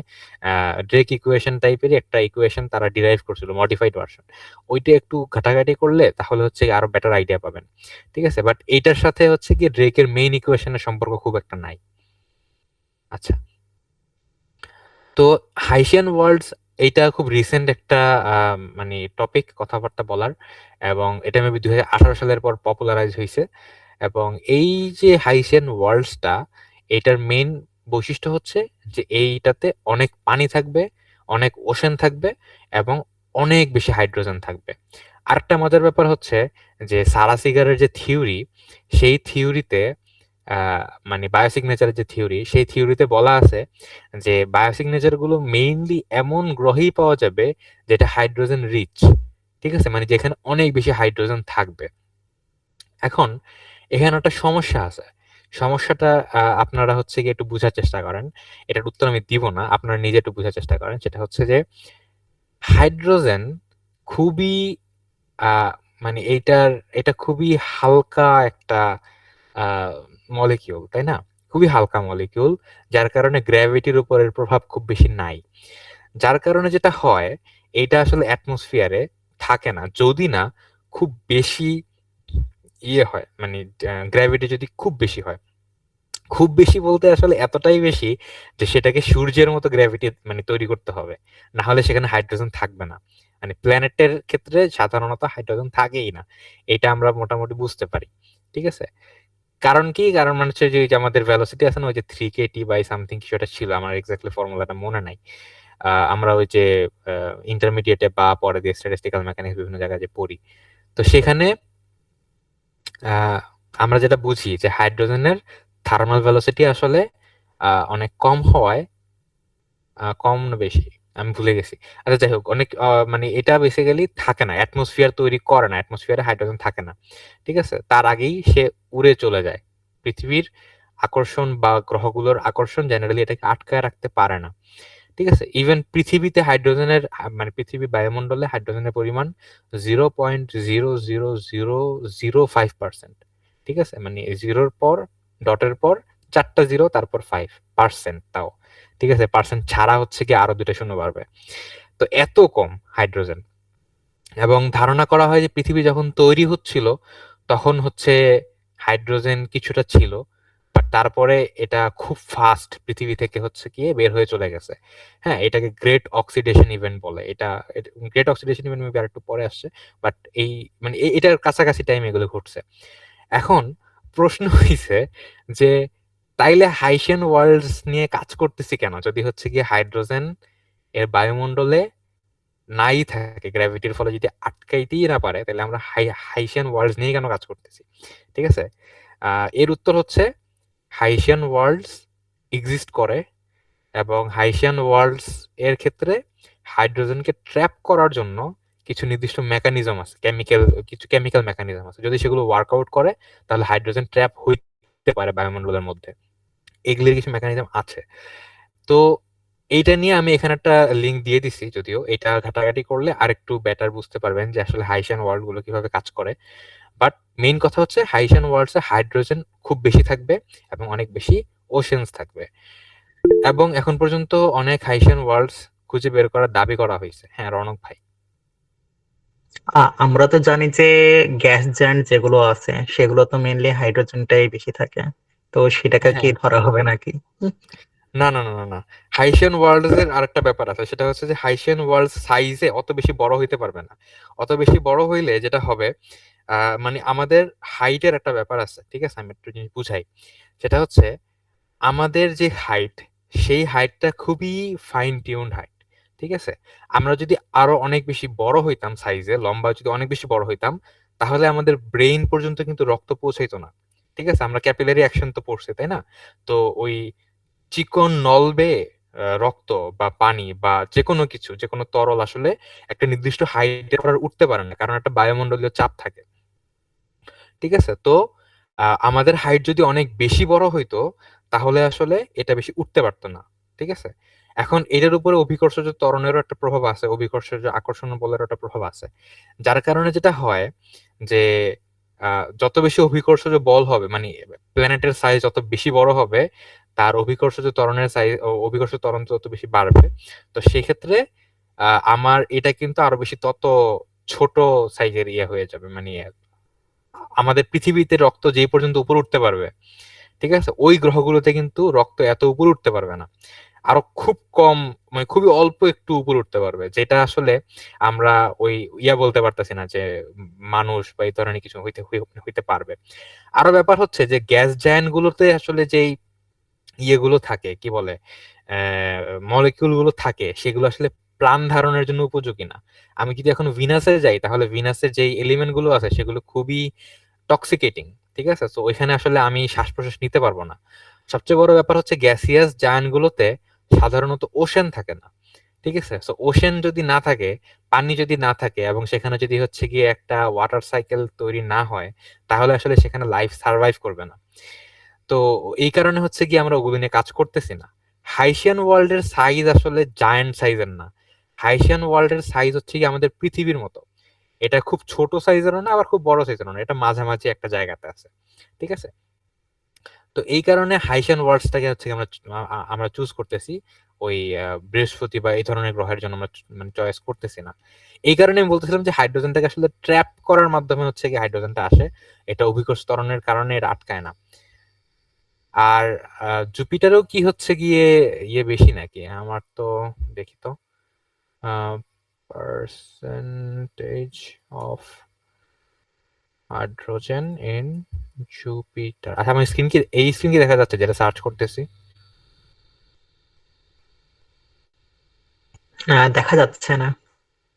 ড্রেক ইকুয়েশন টাইপেরই একটা ইকুয়েশন তারা ডিরাইভ করছিল মডিফাইড ভার্সন। ওইটা একটু ঘাটাঘাটি করলে তাহলে হচ্ছে আরো বেটার আইডিয়া পাবেন। ঠিক আছে? বাট এইটার সাথে হচ্ছে কি ড্রেকের মেইন ইকুয়েশনের সম্পর্ক খুব একটা নাই। আচ্ছা, তো হাইশিয়ান ওয়ার্ল্ডস এইটা খুব রিসেন্ট একটা মানে টপিক কথাবার্তা বলার, এবং এটা মেবি 2018 সালের পর পপুলারাইজ হয়েছে। এবং এই যে হাইশিয়ান ওয়ার্ল্ডসটা, এটার মেইন বৈশিষ্ট্য হচ্ছে যে এইটাতে অনেক পানি থাকবে, অনেক ওশেন থাকবে এবং অনেক বেশি হাইড্রোজেন থাকবে। আরেকটা মজার ব্যাপার হচ্ছে যে সারা সিগারের যে থিওরি, সেই থিওরিতে মানে বায়োসিগনেচারের যে থিওরি, সেই থিওরিতে বলা আছে যে বায়োসিগনেচার গুলো মেইনলি এমন গ্রহেই পাওয়া যাবে যেটা হাইড্রোজেন রিচ। ঠিক আছে? মানে যেখানে অনেক বেশি হাইড্রোজেন থাকবে। এখন এখানে একটা সমস্যা আছে। সমস্যাটা আপনারা হচ্ছে গিয়ে একটু বুঝার চেষ্টা করেন। এটার উত্তর আমি দিব না, আপনারা নিজে একটু বুঝার চেষ্টা করেন। সেটা হচ্ছে যে হাইড্রোজেন খুবই আহ, মানে এটা খুবই হালকা একটা মলিকিউল, তাই না? খুবই হালকা মলিকিউল, যার কারণে গ্র্যাভিটির উপরের প্রভাব খুব বেশি নাই। যার কারণে যেটা হয়, এটা আসলে অ্যাটমসফিয়ারে থাকে না, যদি না খুব বেশি হয়, মানে গ্র্যাভিটি যদি খুব বেশি হয়। খুব বেশি বলতে আসলে এতটাই বেশি যে সেটাকে সূর্যের মতো গ্র্যাভিটি মানে তৈরি করতে হবে, না হলে সেখানে হাইড্রোজেন থাকবে না। মানে প্ল্যানেটের ক্ষেত্রে সাধারণত হাইড্রোজেন থাকেই না, এটা আমরা মোটামুটি বুঝতে পারি। ঠিক আছে, কারণ কি? কারণ মানে হচ্ছে যে ওই যে আমাদের ভেলোসিটি আছে না, ওই যে 3 kT বাই সামথিং কিছু একটা ছিল, আমার এক্স্যাক্টলি ফর্মুলাটা মনে নাই। আমরা ওই যে ইন্টারমিডিয়েটে বা পরে দিয়ে স্ট্যাটিস্টিক্যাল মেকানিক্স বিভিন্ন জায়গায় যে পড়ি, তো সেখানে আমরা যেটা বুঝি যে হাইড্রোজেনের থার্মাল ভেলোসিটি আসলে অনেক কম হওয়ায়, কম না বেশি আমি ভুলে গেছি। আচ্ছা যাই হোক, অনেক মানে এটা বেসিক্যালি থাকে না, অ্যাটমসফিয়ার তৈরি করে না, অ্যাটমসফিয়ারে হাইড্রোজেন থাকে না। ঠিক আছে, তার আগেই সে উড়ে চলে যায়। পৃথিবীর আকর্ষণ বা গ্রহগুলোর আকর্ষণ জেনারেলি এটাকে আটকায় রাখতে পারে না। ঠিক আছে, ইভেন পৃথিবীতে হাইড্রোজেনের মানে পৃথিবী বায়ুমণ্ডলে হাইড্রোজেনের পরিমাণ 0.00005%। ঠিক আছে, মানে জিরোর পর, ডটের পর 4টা জিরো, তারপর 5%, তাও ঠিক আছে, পার্সেন্ট ছাড়া হচ্ছে কি আরো 2টা শূন্য বাড়বে। তো এত কম হাইড্রোজেন। এবং ধারণা করা হয় যে পৃথিবী যখন তৈরি হচ্ছিল তখন হচ্ছে হাইড্রোজেন কিছুটা ছিল, বাট তারপরে এটা খুব ফাস্ট পৃথিবী থেকে হচ্ছে গিয়ে বের হয়ে চলে গেছে। হ্যাঁ, এটাকে গ্রেট অক্সিডেশন ইভেন্ট বলে। এটা গ্রেট অক্সিডেশন ইভেন্ট মেবি আরেকটু পরে আসছে, বাট এই মানে এটার কাছাকাছি টাইম এগুলো ঘটছে। এখন প্রশ্ন হইছে যে তাইলে হাইসিয়ান ওয়ার্ল্ডস নিয়ে কাজ করতেছি কেন, যদি হচ্ছে গিয়ে হাইড্রোজেন এর বায়ুমণ্ডলে নাই থাকে, গ্র্যাভিটির ফলে যদি আটকাইতেই না পারে, তাহলে আমরা হাইসিয়ান ওয়ার্ল্ডস নিয়ে কেন কাজ করতেছি? ঠিক আছে, এর উত্তর হচ্ছে হাইসিয়ান ওয়ার্ল্ডস এক্সিস্ট করে, এবং হাইসিয়ান ওয়ার্ল্ডস এর ক্ষেত্রে হাইড্রোজেনকে ট্র্যাপ করার জন্য কিছু নির্দিষ্ট মেকানিজম আছে, কিছু কেমিক্যাল মেকানিজম আছে। যদি সেগুলো ওয়ার্কআউট করে তাহলে হাইড্রোজেন ট্র্যাপ হইতে পারে বায়ুমণ্ডলের মধ্যে, এগুলির কিছু মেকানিজম আছে। তো এইটা নিয়ে আমি এখানে একটা লিঙ্ক দিয়ে দিছি, যদিও এটা ঘাটাঘাটি করলে আরেকটু বেটার বুঝতে পারবেন যে আসলে হাইসিয়ান ওয়ার্ল্ড গুলো কিভাবে কাজ করে। বাট মেইন কথা হচ্ছে হাইসিয়ান ওয়ার্ল্ডসে হাইড্রোজেন খুব বেশি থাকবে এবং অনেক বেশি ওশেনস থাকবে, এবং এখন পর্যন্ত অনেক হাইসিয়ান ওয়ার্ল্ডস খুঁজে বের করার দাবি করা হয়েছে। হ্যাঁ রণক ভাই। আমরা তো জানি যে গ্যাস জায়ান্ট যেগুলো আছে সেগুলো তো মেইনলি হাইড্রোজেনটাই বেশি থাকে, তো সেটাকে কি হ্যাঁ, ধরা হবে নাকি? না না না না না, হাইসিয়ান ওয়ার্ল্ডস এর আরেকটা ব্যাপার আছে, সেটা হচ্ছে যে হাইসিয়ান ওয়ার্ল্ড সাইজে অত বেশি বড় হইতে পারবে না। অত বেশি বড় হইলে যেটা হবে, মানে আমাদের হাইটের একটা ব্যাপার আছে। ঠিক আছে, আমি একটু জিনিস বুঝাই। সেটা হচ্ছে আমাদের যে হাইট, সেই হাইটটা খুবই ফাইন টিউনড হাইট। ঠিক আছে, আমরা যদি আরো অনেক বেশি বড় হইতাম সাইজে, লম্বা যদি অনেক বেশি বড় হইতাম, তাহলে আমাদের ব্রেইন পর্যন্ত কিন্তু রক্ত পৌঁছাইতো না। ঠিক আছে, আমরা ক্যাপিলারি অ্যাকশন তো পড়ছি, তাই না? তো ওই চিকন নল বেয়ে রক্ত বা পানি বা যেকোনো কিছু, যেকোনো তরল আসলে একটা নির্দিষ্ট হাইটের পর আর উঠতে পারে না, কারণ একটা বায়ুমণ্ডলীয় চাপ থাকে। ঠিক আছে, তো আমাদের হাইট যদি অনেক বেশি বড় হইতো তাহলে আসলে এটা বেশি উঠতে পারতো না। ঠিক আছে, এখন এটার উপরে অভিকর্ষজ ত্বরণেরও একটা প্রভাব আছে, অভিকর্ষজ আকর্ষণ বলেরও একটা প্রভাব আছে, যার কারণে যেটা হয় যে যত বেশি অভিকর্ষজ বল হবে, মানে প্ল্যানেটের সাইজ যত বেশি বড় হবে, তার অভিকর্ষজ ত্বরণের সাইজ, অভিকর্ষজ ত্বরণ তত বেশি বাড়বে। তো সেক্ষেত্রে আমার এটা কিন্তু আরো বেশি তত ছোট সাইজের হয়ে যাবে, মানে আমাদের পৃথিবীতে রক্ত যেই পর্যন্ত উপর উঠতে পারবে, ঠিক আছে, ওই গ্রহগুলোতে কিন্তু রক্ত এত উপর উঠতে পারবে না, আরো খুব কম, মানে খুবই অল্প একটু উপর উঠতে পারবে, যেটা আসলে আমরা ওই বলতে পারতেছি না যে মানুষ বা এই ধরনের কিছু হইতে পারবে। আরো ব্যাপার হচ্ছে যে গ্যাস জায়ান্ট গুলোতে আসলে যেই গুলো থাকে, কি বলে, মলিকিউল গুলো থাকে, সেগুলো আসলে প্রাণ ধারণের জন্য উপযোগী না। আমি যদি এখন ভিনাসে যাই, তাহলে ভিনাসের যেই এলিমেন্ট গুলো আছে সেগুলো খুবই টক্সিকেটিং। ঠিক আছে, তো ওইখানে আসলে আমি শ্বাস প্রশ্বাস নিতে পারবো না। সবচেয়ে বড় ব্যাপার হচ্ছে গ্যাসিয়াস জায়ান্ট গুলোতে সাধারণত ওশেন থাকে না। ঠিক আছে, তো ওশেন যদি না থাকে, পানি যদি না থাকে, এবং সেখানে যদি হচ্ছে গিয়ে একটা ওয়াটার সাইকেল তৈরি না হয়, তাহলে আসলে সেখানে লাইফ সার্ভাইভ করবে না। তো এই কারণে হচ্ছে কি আমরা ওগুলো নিয়ে কাজ করতেছি না। হাইসিয়ান ওয়ার্ল্ডের সাইজ আসলে জায়ান্ট সাইজের না। হাইসিয়ান ওয়ার্ল্ডের সাইজ হচ্ছে কি আমাদের পৃথিবীর মতো। এটা খুব ছোট সাইজেরও না, আবার খুব বড় সাইজেরও না, এটা মাঝামাঝি একটা জায়গাতে আছে। ঠিক আছে, তো এই কারণে হাইসিয়ান ওয়ার্ডসটাকে হচ্ছে আমরা আমরা চুজ করতেছি ওই বৃহস্পতি বা এই ধরনের গ্রহের জন্য আমরা মানে চয়েস করতেছি না। এই কারণে আমি বলতেছিলাম যে হাইড্রোজেনটাকে আসলে ট্র্যাপ করার মাধ্যমে হচ্ছে কি হাইড্রোজেনটা আসে, এটা অভিকর্ষ ত্বরণের কারণে এটা আটকায় না। আর জুপিটারও কি হচ্ছে গিয়ে ইয়ে বেশি নাকি? আমার তো দেখি তো percentage of hydrogen in Jupiter. আচ্ছা, আমার স্ক্রিন কি, এই স্ক্রিন কি দেখা যাচ্ছে যেটা সার্চ করতেছি? দেখা যাচ্ছে না।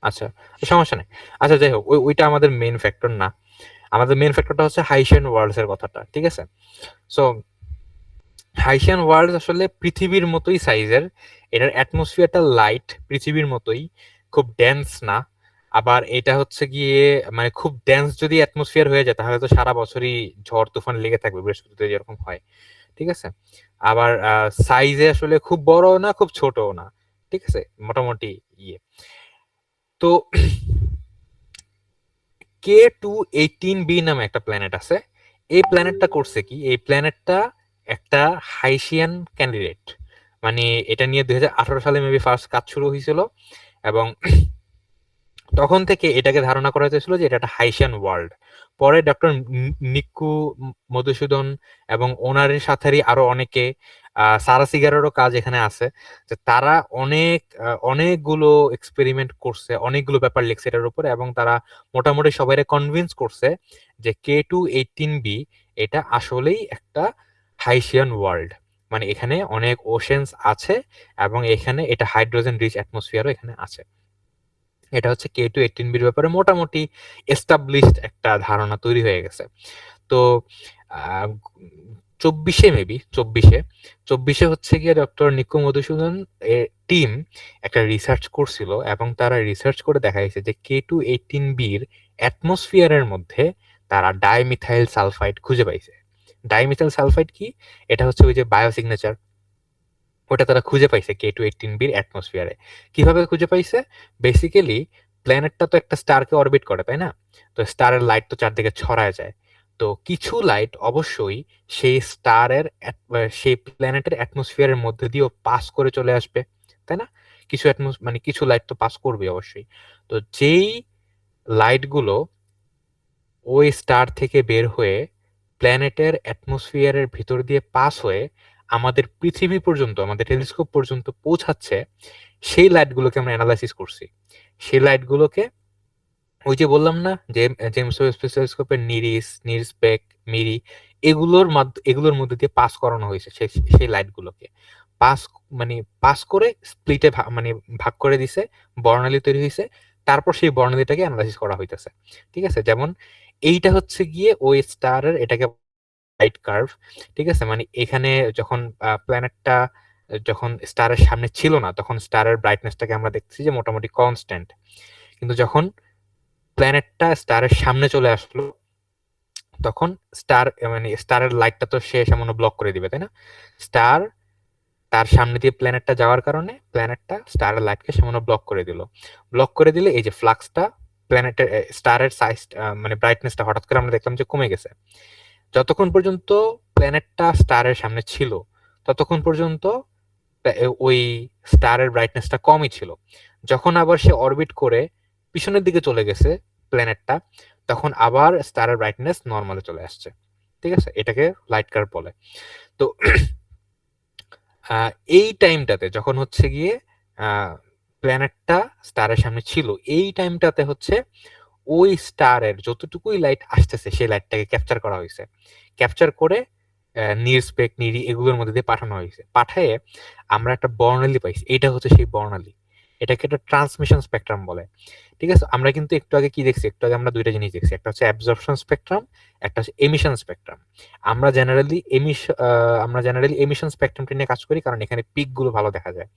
আচ্ছা, সমস্যা নেই। আচ্ছা, যাই হোক, ওইটা আমাদের মেইন ফ্যাক্টর না। আমাদের মেইন ফ্যাক্টরটা হচ্ছে হাইসিয়ান ওয়ার্ল্ডস এর কথাটা, ঠিক আছে? সো হাইসিয়ান ওয়ার্ল্ড আসলে পৃথিবীর মতোই সাইজের, এটার অ্যাটমসফিয়ারটা লাইট, পৃথিবীর মতোই, খুব ডেন্স না। আবার এটা হচ্ছে গিয়ে মানে খুব ডেন্স যদি অ্যাটমসফিয়ার হয়ে যায় তাহলে তো সারা বছরই ঝড় তুফান লেগে থাকবে বৃহস্পতিতে যেরকম হয়, ঠিক আছে? আবার সাইজে আসলে খুব বড় না খুব ছোটও না, ঠিক আছে, মোটামুটি ইয়ে। তো K218b নামে একটা প্ল্যানেট আছে। এই প্ল্যানেটটা করছে কি, এই প্ল্যানেটটা একটা হাইসিয়ান ক্যান্ডিডেট, মানে এটা নিয়ে 2018 সালে মেবি ফার্স্ট কাজ শুরু হয়েছিল, এবং তখন থেকে এটাকে ধারণা করা হয়েছিল যে এটা একটা হাইসিয়ান ওয়ার্ল্ড। পরে ডক্টর নিক্কু মধুসূদন এবং ওনারের সাথেই আরো অনেকে, সারা সিগারেরও কাজ এখানে আছে, যে তারা অনেকগুলো এক্সপেরিমেন্ট করছে, অনেকগুলো ব্যাপার লিখছে এটার উপরে, এবং তারা মোটামুটি সবাইকে কনভিন্স করছে যে K218b এটা আসলেই একটা হাইসিয়ান ওয়ার্ল্ড, মানে এখানে অনেক ওশেন্স আছে এবং এখানে এটা হাইড্রোজেন রিচ অ্যাটমসফিয়ারও এখানে আছে। এটা হচ্ছে K218b-র ব্যাপারে মোটামুটি এস্টাবলিশড একটা ধারণা তৈরি হয়ে গেছে। তো আহ, 24-এ মেবি 24-এ হচ্ছে গিয়ে ডক্টর নিকো মধুসূদন এর টিম একটা রিসার্চ করছিল, এবং তারা রিসার্চ করে দেখা গেছে যে K218b-র অ্যাটমসফিয়ারের মধ্যে তারা ডাইমিথাইল সালফাইড খুঁজে পাইছে। ডাইমিথাইল সালফাইড কি? এটা হচ্ছে ওই যে বায়োসিগনেচার, ওটা তারা খুঁজে পাইছে K218b-র অ্যাটমসফিয়ারে। কিভাবে খুঁজে পাইছে? বেসিক্যালি প্ল্যানেটটা তো একটা স্টারকে অরবিট করে, তাই না? তো স্টারের লাইট তো চারদিকে ছড়ায় যায়। তো কিছু লাইট অবশ্যই সেই সেই প্ল্যানেটের অ্যাটমসফিয়ারের মধ্যে দিয়েও পাস করে চলে আসবে, তাই না? কিছু মানে কিছু লাইট তো পাস করবে অবশ্যই। তো যেই লাইটগুলো ওই স্টার থেকে বের হয়ে প্ল্যানেটের অ্যাটমসফিয়ারের ভিতর দিয়ে পাস হয়ে আমাদের পৃথিবী পর্যন্ত, আমাদের টেলিস্কোপ পর্যন্ত পৌঁছাচ্ছে, সেই লাইটগুলোকে আমরা অ্যানালাইসিস করছি। সেই লাইটগুলোকে ওই যে বললাম না যে জেমস ওয়েব স্পেস টেলিস্কোপের নিরিস, নিরস্পেক, মিরি, এগুলোর মধ্যে দিয়ে পাস করানো হয়েছে সেই লাইটগুলোকে। পাস মানে পাস করে স্প্লিটে মানে ভাগ করে দিছে, বর্ণালী তৈরি হয়েছে, তারপর সেই বর্ণালীটাকে অ্যানালাইসিস করা হইতেছে, ঠিক আছে? যেমন এইটা হচ্ছে গিয়ে ওই স্টারের, এটাকে লাইট কার্ভ, ঠিক আছে? মানে এখানে যখন প্ল্যানেটটা যখন স্টারের সামনে ছিল না তখন স্টারের ব্রাইটনেসটাকে আমরা দেখছি যে মোটামুটি কনস্ট্যান্ট, কিন্তু যখন প্ল্যানেটটা স্টারের সামনে চলে আসলো তখন মানে স্টারের লাইটটা তো সে সামান্য ব্লক করে দিবে, তাই না? স্টার তার সামনে দিয়ে প্ল্যানেটটা যাওয়ার কারণে প্ল্যানেটটা স্টারের লাইটকে সামান্য ব্লক করে দিল। ব্লক করে দিলে এই যে ফ্লাক্সটা, প্ল্যানেটের স্টারের সাইজ মানে ব্রাইটনেসটা হঠাৎ করে আমরা দেখলাম যে কমে গেছে। যতক্ষণ পর্যন্ত প্ল্যানেটটা স্টারের সামনে ছিল ততক্ষণ পর্যন্ত ওই স্টারের ব্রাইটনেসটা কমই ছিল। যখন আবার সে অরবিট করে পিছনের দিকে চলে গেছে প্ল্যানেটটা, তখন আবার স্টারের ব্রাইটনেস নর্মালে চলে আসছে, ঠিক আছে? এটাকে লাইট কার্ভ বলে। তো এই টাইমটাতে যখন হচ্ছে গিয়ে প্ল্যানেটটা স্টারের সামনে ছিল, এই টাইমটাতে হচ্ছে ওই স্টারের যতটুকুই লাইট আসতেছে সেই লাইটটাকে ক্যাপচার করা হয়েছে। ক্যাপচার করে নিরস্পেক, নিরি এগুলোর মধ্যে দিয়ে পাঠানো হয়েছে। পাঠায়ে আমরা একটা বর্ণালী পাইছি, এটা হচ্ছে সেই বর্ণালী। এটাকে একটা ট্রান্সমিশন স্পেকট্রাম বলে, ঠিক আছে? আমরা কিন্তু একটু আগে কি দেখছি? একটু আগে আমরা দুইটা জিনিস দেখছি, একটা হচ্ছে অ্যাবজর্পশন স্পেকট্রাম, একটা হচ্ছে এমিশন স্পেকট্রাম। আমরা জেনারেলি এমিশন স্পেকট্রামটা নিয়ে কাজ করি কারণ এখানে পিক গুলো ভালো দেখা যায়।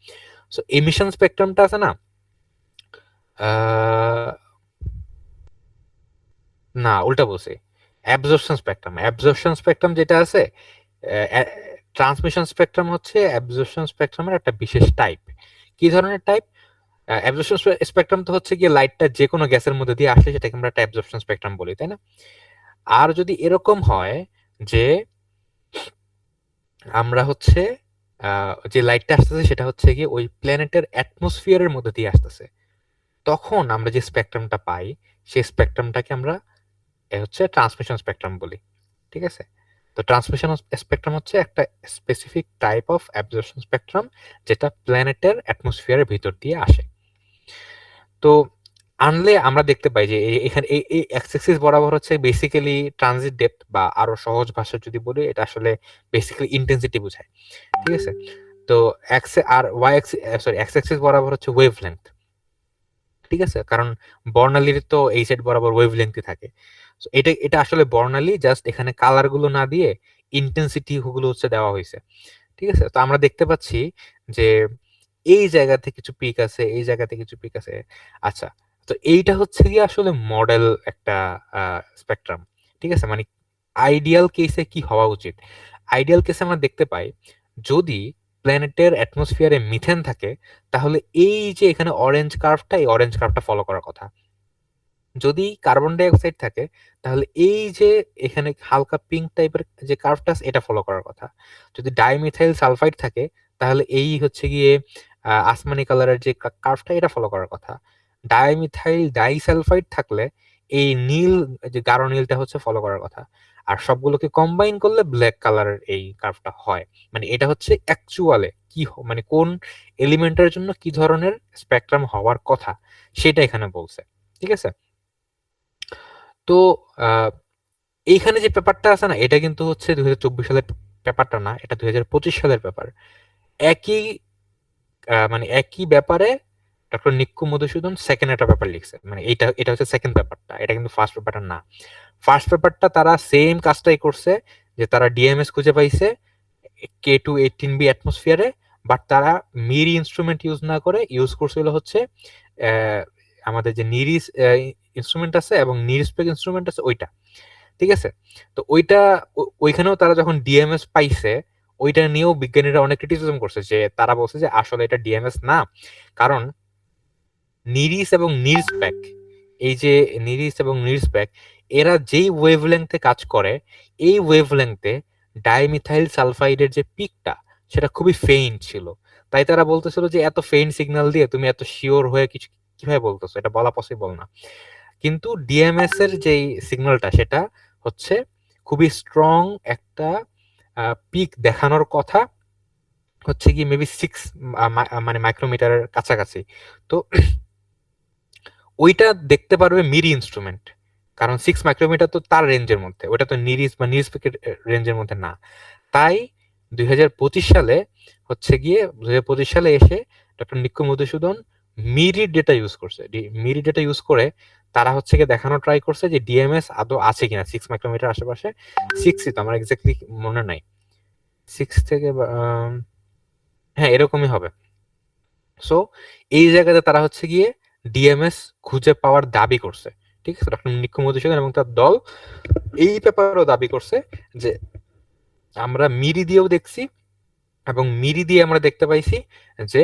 সো এমিশন স্পেকট্রামটা আছে না, না উল্টা বলছি, অ্যাবজর্পশন স্পেকট্রাম যেটা আছে, ট্রান্সমিশন স্পেকট্রাম হচ্ছে অ্যাবজর্পশন স্পেকট্রামের একটা বিশেষ টাইপ। কি ধরনের টাইপ? অ্যাবজর্পশন স্পেকট্রাম তো হচ্ছে গিয়ে লাইটটা যে কোনো গ্যাসের মধ্যে দিয়ে আসলে সেটাকে আমরা একটা অ্যাবজর্পশন স্পেকট্রাম বলি, তাই না? আর যদি এরকম হয় যে আমরা হচ্ছে যে লাইটটা আসতেছে সেটা হচ্ছে গিয়ে ওই প্ল্যানেটের অ্যাটমসফিয়ারের মধ্যে দিয়ে আসতেছে। তখন আমরা যে স্পেকট্রামটা পাই সেই স্পেকট্রামটাকে আমরা হচ্ছে ট্রান্সমিশন স্পেকট্রাম বলি। ঠিক আছে? তো ট্রান্সমিশন স্পেকট্রাম হচ্ছে একটা specific type of absorption spectrum যেটা প্ল্যানেটের অ্যাটমসফিয়ারের ভিতর দিয়ে আসে। তো আনলে আমরা দেখতে পাই যে এখানে এই এক্স অ্যাক্সিস বরাবর হচ্ছে বেসিক্যালি ট্রানজিট ডেপথ, বা আরো সহজ ভাষায় যদি বলি এটা আসলে বেসিক্যালি ইন্টেন্সিটি বোঝায়। ঠিক আছে? তো এক্স আর Y axis, sorry, X axis বরাবর হচ্ছে ওয়েভলেংথ। ঠিক আছে? কারণ বর্ণালীর তো এই সাইড বরাবর ওয়েভলেংথই থাকে। সো এটা আসলে বর্ণালী, জাস্ট এখানে কালার গুলো না দিয়ে ইন্টেন্সিটি গুলো হচ্ছে দেওয়া হয়েছে। ঠিক আছে? তো আমরা দেখতে পাচ্ছি যে এই জায়গাতে কিছু পিক আছে, এই জায়গাতে কিছু পিক আছে। আচ্ছা, তো এইটা হচ্ছে গিয়ে আসলে মডেল একটা স্পেকট্রাম। ঠিক আছে? মানে আইডিয়াল কেসে কি হওয়া উচিত? আইডিয়াল কেসে আমরা দেখতে পাই যদি প্ল্যানেটের অ্যাটমসফিয়ারে মিথেন থাকে তাহলে এই যে এখানে অরেঞ্জ কার্ভটা, এই অরেঞ্জ কার্ভটা ফলো করার কথা। যদি কার্বন ডাই অক্সাইড থাকে তাহলে এই যে এখানে হালকা পিঙ্ক টাইপের যে কার্ভটা আছে এটা ফলো করার কথা। যদি ডাইমিথাইল সালফাইড থাকে তাহলে এই হচ্ছে গিয়ে আসমানি কালারের যে কার্ভটা এটা ফলো করার কথা। ডাইমিথাইল ডাইসালফাইড থাকলে এই নীল, যে গাঢ় নীলটা হচ্ছে ফলো করার কথা। আর সবগুলোকে কম্বাইন করলে ব্ল্যাক কালারের এই কার্ভটা হয়। মানে এটা হচ্ছে অ্যাকচুয়ালে কি মানে কোন এলিমেন্টের জন্য কি ধরনের স্পেকট্রাম হওয়ার কথা সেটা এখানে বলছে। ঠিক আছে? তো আহ, এইখানে যে পেপারটা আছে না, এটা কিন্তু হচ্ছে 2024 সালের পেপারটা না, এটা 2025 সালের পেপার। একই মানে একই ব্যাপারে ডক্টর নিক্কু মধুসূদন সেকেন্ড একটা পেপার লিখছে। মানে এটা হচ্ছে সেকেন্ড পেপারটা, এটা কিন্তু ফার্স্ট পেপারটা না। ফার্স্ট পেপারটা তারা সেম কাজটাই করছে, যে তারা ডিএমএস খুঁজে পাইছে K2-18b অ্যাটমসফিয়ারে, বাট তারা মিরি ইনস্ট্রুমেন্ট ইউজ না করে ইউজ করছিল হচ্ছে আহ, আমাদের যে নিরিস ইনস্ট্রুমেন্ট আছে এবং নিরিস্পেক ইনস্ট্রুমেন্ট আছে ওইটা। ঠিক আছে? তো ওইটা ওইখানেও তারা যখন ডিএমএস পাইছে ওইটা নিয়েও বিজ্ঞানীরা অনেক ক্রিটিসিজম করছে, যে তারা বলছে যে আসলে এটা ডিএমএস না, কারণ নিরিস এবং নিরস্পেক, এই যে নিরিস এবং নিরস্পেক, এরা যেই ওয়েভলেংথে কাজ করে এই ওয়েভলেংথে ডাইমিথাইল সালফাইডের যে পিকটা সেটা খুবই ফেইন্ট ছিল। তাই তারা বলতেছিল যে এত ফেইন্ট সিগন্যাল দিয়ে তুমি এত শিওর হয়ে কিছু কিভাবে বলতেছো, এটা বলা পসিবল না। কিন্তু ডিএমএস এর যেই সিগন্যালটা সেটা হচ্ছে খুবই স্ট্রং একটা পিক দেখানোর কথা, হচ্ছে কি মেবি 6 মানে মাইক্রোমিটারের কাছাকাছি। তো ওইটা দেখতে পারবে মিরি ইনস্ট্রুমেন্ট, কারণ 6 মাইক্রোমিটার তো তার রেঞ্জের মধ্যে, ওটা তো নিরিস বা নিরিস্পেকের রেঞ্জের মধ্যে না। তাই 2025 সালে হচ্ছে গিয়ে 2025 সালে এসে doctor Nikku Madhusudan মিরি data use করছে। মিরি ডেটা ইউজ করে তারা হচ্ছে গিয়ে দেখানো ট্রাই করছে যে ডিএমএস আদৌ আছে কিনা 6 মাইক্রোমিটার আশেপাশে। 6ই তো আমার এক্স্যাক্টলি মনে নাই, 6 থেকে হ্যাঁ এরকমই হবে। সো এই জায়গাতে তারা হচ্ছে গিয়ে ডিএমএস খুঁজে পাওয়ার দাবি করছে। ঠিক আছে? ডক্টর নিক্কু মধুসূদন এবং তার দল এই ব্যাপারেও দাবি করছে যে আমরা মিরি দিয়েও দেখছি এবং মিরি দিয়ে আমরা দেখতে পাইছি যে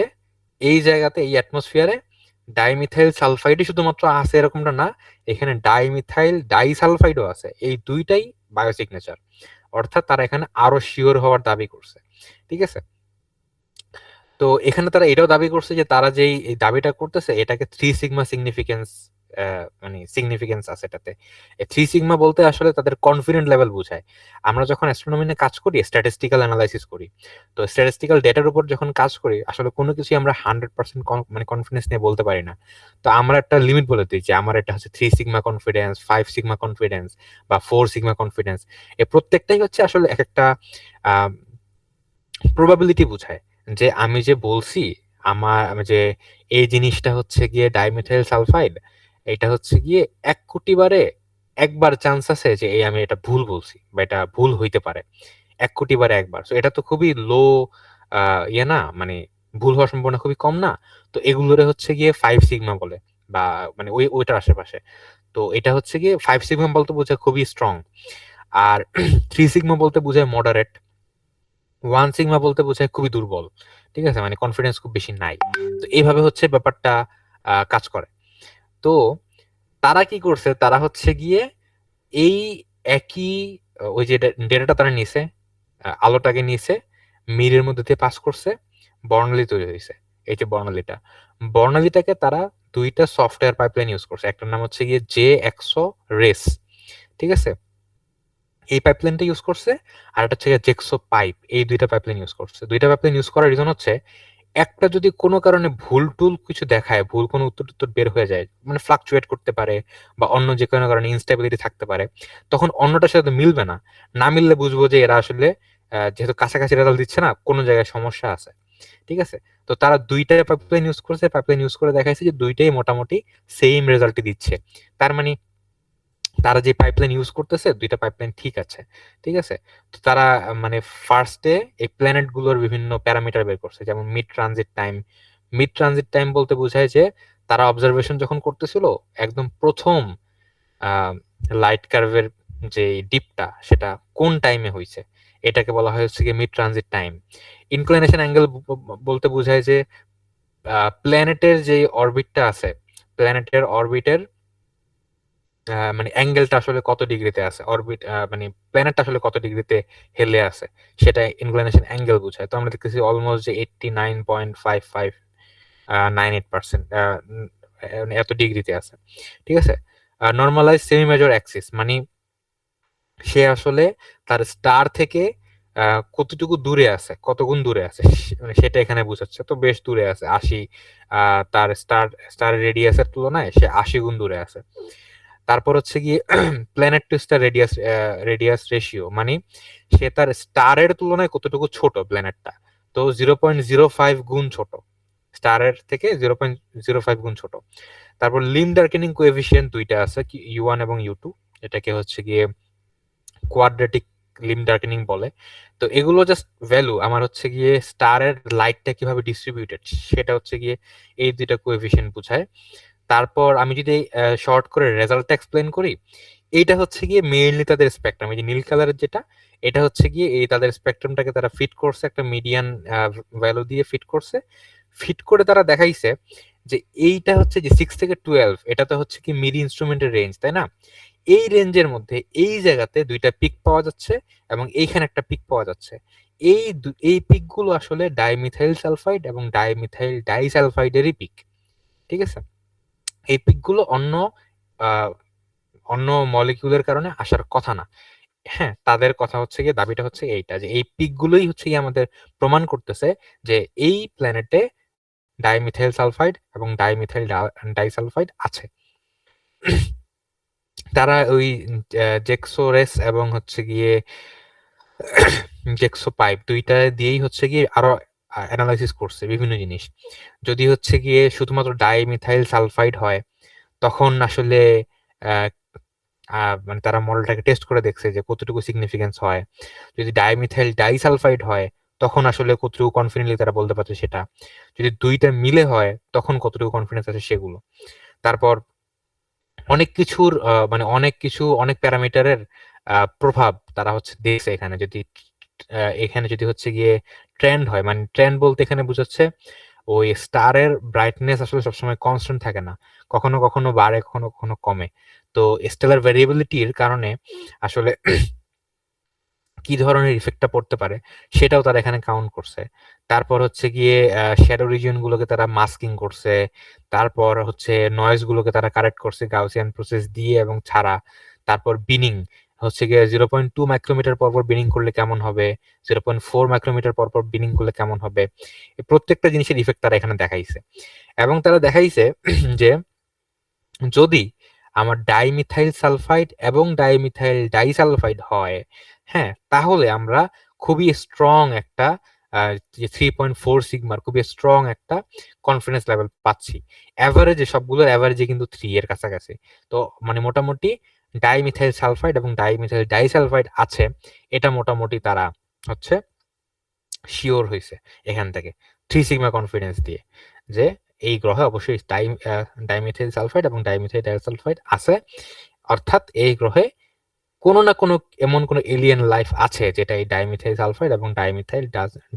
এই জায়গাতে এই অ্যাটমসফিয়ারে ডাইমিথাইল সালফাইডই শুধুমাত্র আছে এরকমটা না, এখানে ডাইমিথাইল ডাইসালফাইডও আছে। এই দুইটাই বায়োসিগনেচার, অর্থাৎ তারা এখানে আরো শিওর হওয়ার দাবি করছে। ঠিক আছে? তো এখানে তারা এটাও দাবি করছে যে তারা যেই এই দাবিটা করতেছে এটাকে 3 সিগমা সিগনিফিকেন্স, মানে সিগনিফিকেন্স আছে এটাতে। 3 সিগমা বলতে আসলে তাদের কনফিডেন্ট লেভেল বোঝায়। আমরা যখন অ্যাস্ট্রোনমি নিয়ে কাজ করি স্ট্যাটিস্টিক্যাল অ্যানালাইসিস করি, তো স্ট্যাটিস্টিক্যাল ডেটার উপর যখন কাজ করি আসলে কোনো কিছুই আমরা 100% মানে কনফিডেন্স নিয়ে বলতে পারি না। তো আমরা একটা লিমিট বলে দিই যে আমার এটা হচ্ছে 3 সিগমা কনফিডেন্স, 5 সিগমা কনফিডেন্স বা 4 সিগমা কনফিডেন্স। এই প্রত্যেকটাই হচ্ছে আসলে এক একটা প্রবাবিলিটি বোঝায়, যে আমি যে বলছি আমি যে এই জিনিসটা হচ্ছে গিয়ে ডাইমিথাইল সালফাইড, এটা হচ্ছে গিয়ে 1 কোটি বারে একবার চান্স আছে যে এই আমি এটা ভুল বলছি বা এটা ভুল হইতে পারে, 1 কোটি বারে একবার। তো এটা তো খুবই লো ইয়ে না, মানে ভুল হওয়ার সম্ভাবনা খুবই কম না। তো এগুলোরে হচ্ছে গিয়ে 5 সিগমা বলে, বা মানে ওইটার আশেপাশে। তো এটা হচ্ছে গিয়ে 5 সিগমা বলতে বোঝায় খুবই স্ট্রং, আর 3 সিগমা বলতে বোঝায় মডারেট, 1 সিগমা বলতে বোঝায় খুবই দুর্বল। ঠিক আছে? মানে কনফিডেন্স খুব বেশি নাই। তো এইভাবে হচ্ছে ব্যাপারটা কাজ করে। তো তারা কি করছে, তারা হচ্ছে গিয়ে এই একই ওই যে ডেটাটা তারা নিছে, আলোটাকে নিছে, মিরের মধ্যে দিয়ে পাস করছে, বর্ণালী তৈরি হয়েছে। এই যে বর্ণালীটাকে তারা দুইটা সফটওয়্যার পাইপলাইন ইউজ করছে। একটার নাম হচ্ছে গিয়ে জেএক্সও রেস, ঠিক আছে, এই পাইপলাইনটা ইউজ করছে, আর একটা হচ্ছে জেক্সো পাইপ। এই দুইটা পাইপলাইন ইউজ করছে। দুইটা পাইপলাইন ইউজ করার রিজন হচ্ছে একটা যদি কোনো কারণে ভুল টুল কিছু দেখায়, ভুল কোনো উত্তর টুত্তর বের হয়ে যায়, মানে ফ্লাকচুয়েট করতে পারে বা অন্য যে কোনো কারণে ইনস্টেবিলিটি থাকতে পারে, তখন অন্যটার সাথে মিলবে না। না মিললে বুঝবো যে এরা আসলে যেহেতু কাছাকাছি রেজাল্ট দিচ্ছে না, কোনো জায়গায় সমস্যা আছে, ঠিক আছে। তো তারা দুইটা পাইপলাইন ইউজ করছে, পাইপলাইন ইউজ করে দেখাইছে যে দুইটাই মোটামুটি সেম রেজাল্টই দিচ্ছে। তার মানে তারা যে পাইপলাইন ইউজ করতেছে দুইটা পাইপলাইন ঠিক আছে, ঠিক আছে। তো তারা মানে ফার্স্টে এই প্ল্যানেট গুলোর বিভিন্ন প্যারামিটার বের করছে, যেমন mid transit time. Mid transit time বলতে বোঝায় যে তারা অবজারভেশন যখন করতেছিল একদম প্রথম লাইট কার্ভের যে ডিপটা সেটা কোন টাইমে হয়েছে, এটাকে বলা হয় হচ্ছে কি mid transit time. Inclination angle বলতে বোঝায় যে প্ল্যানেটের যে অরবিটটা আছে, প্ল্যানেটের অরবিটের মানে অ্যাঙ্গেলটা আসলে কত ডিগ্রিতে আছে, অরবিট মানে প্ল্যানেটটা আসলে কত ডিগ্রিতে হেলে আছে, সেটা ইনক্লিনেশন অ্যাঙ্গেল বোঝায়। তো আমরা দেখতেছি অলমোস্ট যে 89.5598% এত ডিগ্রিতে আছে, ঠিক আছে। নর্মালাইজ সেমি মেজর অ্যাক্সিস মানে সে আসলে তার স্টার থেকে কতটুকু দূরে আছে, কত গুণ দূরে আছে, মানে সেটা এখানে বোঝাচ্ছে। তো বেশ দূরে আছে, 80, তার স্টার রেডিয়াসের তুলনায় সে 80 গুণ দূরে আছে। তারপর হচ্ছে গিয়ে planet to star radius ratio মানে সে তার স্টারের তুলনায় কতটুকু ছোট প্ল্যানেটটা। তো 0.05 গুণ ছোট, স্টারের থেকে 0.05 গুণ ছোট। তারপর লিম ডার্কেনিং কোএফিসিয়েন্ট দুইটা আছে, U1 এবং U2, এটাকে হচ্ছে গিয়ে কোয়াড্রেটিক লিম ডার্কেনিং বলে। তো এগুলো জাস্ট ভ্যালু, আমার হচ্ছে গিয়ে স্টারের লাইটটা কিভাবে ডিস্ট্রিবিউটেড সেটা হচ্ছে গিয়ে এই দুইটা কোএফিসিয়েন্ট বোঝায়। তারপর আমি যদি শর্ট করে রেজাল্টটা এক্সপ্লেন করি, এইটা হচ্ছে গিয়ে মেইনলি তাদের স্পেকট্রাম, এই যে নীল কালারের যেটা, এটা হচ্ছে গিয়ে এই তাদের স্পেকট্রামটাকে তারা ফিট করছে একটা মিডিয়ান ভ্যালু দিয়ে ফিট করছে। ফিট করে তারা দেখাইছে যে এইটা হচ্ছে যে 6 থেকে 12, এটা তো হচ্ছে কি মিডি ইনস্ট্রুমেন্টের রেঞ্জ, তাই না? এই রেঞ্জের মধ্যে এই জায়গাতে দুইটা পিক পাওয়া যাচ্ছে এবং এইখানে একটা পিক পাওয়া যাচ্ছে। এই পিকগুলো আসলে ডাইমিথাইল সালফাইড এবং ডাইমিথাইল ডাইসালফাইডেরই পিক, ঠিক আছে। এই পিকগুলো অন্য মলিকিউলের কারণে আসার কথা না। হ্যাঁ, তাদের কথা হচ্ছে গিয়ে দাবিটা হচ্ছে এইটা যে এই পিকগুলোই হচ্ছে গিয়ে আমাদের প্রমাণ করতেছে যে এই প্ল্যানেটে ডাইমিথাইল সালফাইড এবং ডাইমিথাইল ডাইসালফাইড আছে। তারা ওই জেক্সোরেস এবং হচ্ছে গিয়ে জেক্সো পাইপ দুইটা দিয়েই হচ্ছে গিয়ে আরো অ্যানালাইসিস করছে বিভিন্ন জিনিস। যদি হচ্ছে গিয়ে শুধুমাত্র ডাইমিথাইল সালফাইড হয় তখন আসলে মানে তারা মডেলটাকে টেস্ট করে দেখছে যে কতটুকু সিগনিফিকেন্স হয়। যদি ডাইমিথাইল ডাইসালফাইড হয় তখন আসলে কতটুকু কনফিডেন্টলি তারা বলতে পারছে সেটা। যদি দুইটা মিলে হয় তখন কতটুকু কনফিডেন্স আছে সেগুলো। তারপর অনেক কিছুর মানে অনেক প্যারামিটারের প্রভাব তারা হচ্ছে দেখছে এখানে। যদি এখানে যদি হচ্ছে গিয়ে ট্রেন্ড হয়, মানে ট্রেন্ড বলতে এখানে বোঝাচ্ছে ওই স্টারের ব্রাইটনেস আসলে সবসময় কনস্ট্যান্ট থাকে না, কখনো কখনো বাড়ে, কখনো কখনো কমে। তো স্টেলার ভ্যারিয়েবিলিটির কারণে আসলে কি ধরনের ইফেক্টটা পড়তে পারে সেটাও তারা এখানে কাউন্ট করছে। তারপর হচ্ছে গিয়ে শ্যাডো রিজিয়ন গুলোকে তারা মাস্কিং করছে। তারপর হচ্ছে নয়েজ গুলোকে তারা কারেক্ট করছে গাউসিয়ান প্রসেস দিয়ে এবং ছাড়া। তারপর বিনিং হচ্ছে গিয়ে 0.2 মাইক্রোমিটার পরপর বিনিং করলে কেমন হবে, 0.4 মাইক্রোমিটার পরপর বিনিং করলে কেমন হবে, এই প্রত্যেকটা জিনিসের ইফেক্ট তারা এখানে দেখাইছে। এবং তারা দেখাইছে যে যদি আমার ডাইমিথাইল সালফাইড এবং ডাইমিথাইল ডাইসালফাইড হয়, হ্যাঁ, তাহলে আমরা খুবই স্ট্রং একটা যে 3.4 সিগমার খুবই স্ট্রং একটা কনফিডেন্স লেভেল পাচ্ছি। অ্যাভারেজে সবগুলোর অ্যাভারেজে কিন্তু 3 এর কাছাকাছি। তো মানে মোটামুটি ডাইমিথাইল সালফাইড এবং ডাইমিথাইল ডাইসালফাইড আছে, এটা মোটামুটি তারা হচ্ছে শিওর হয়েছে এখান থেকে 3 সিগমা কনফিডেন্স দিয়ে যে এই গ্রহে অবশ্যই ডাইমিথাইল সালফাইড এবং ডাইমিথাইল ডাইসালফাইড আছে। অর্থাৎ এই গ্রহে কোনো না কোনো এমন কোনো এলিয়েন লাইফ আছে যেটা এই ডাইমিথাইল সালফাইড এবং ডাইমিথাইল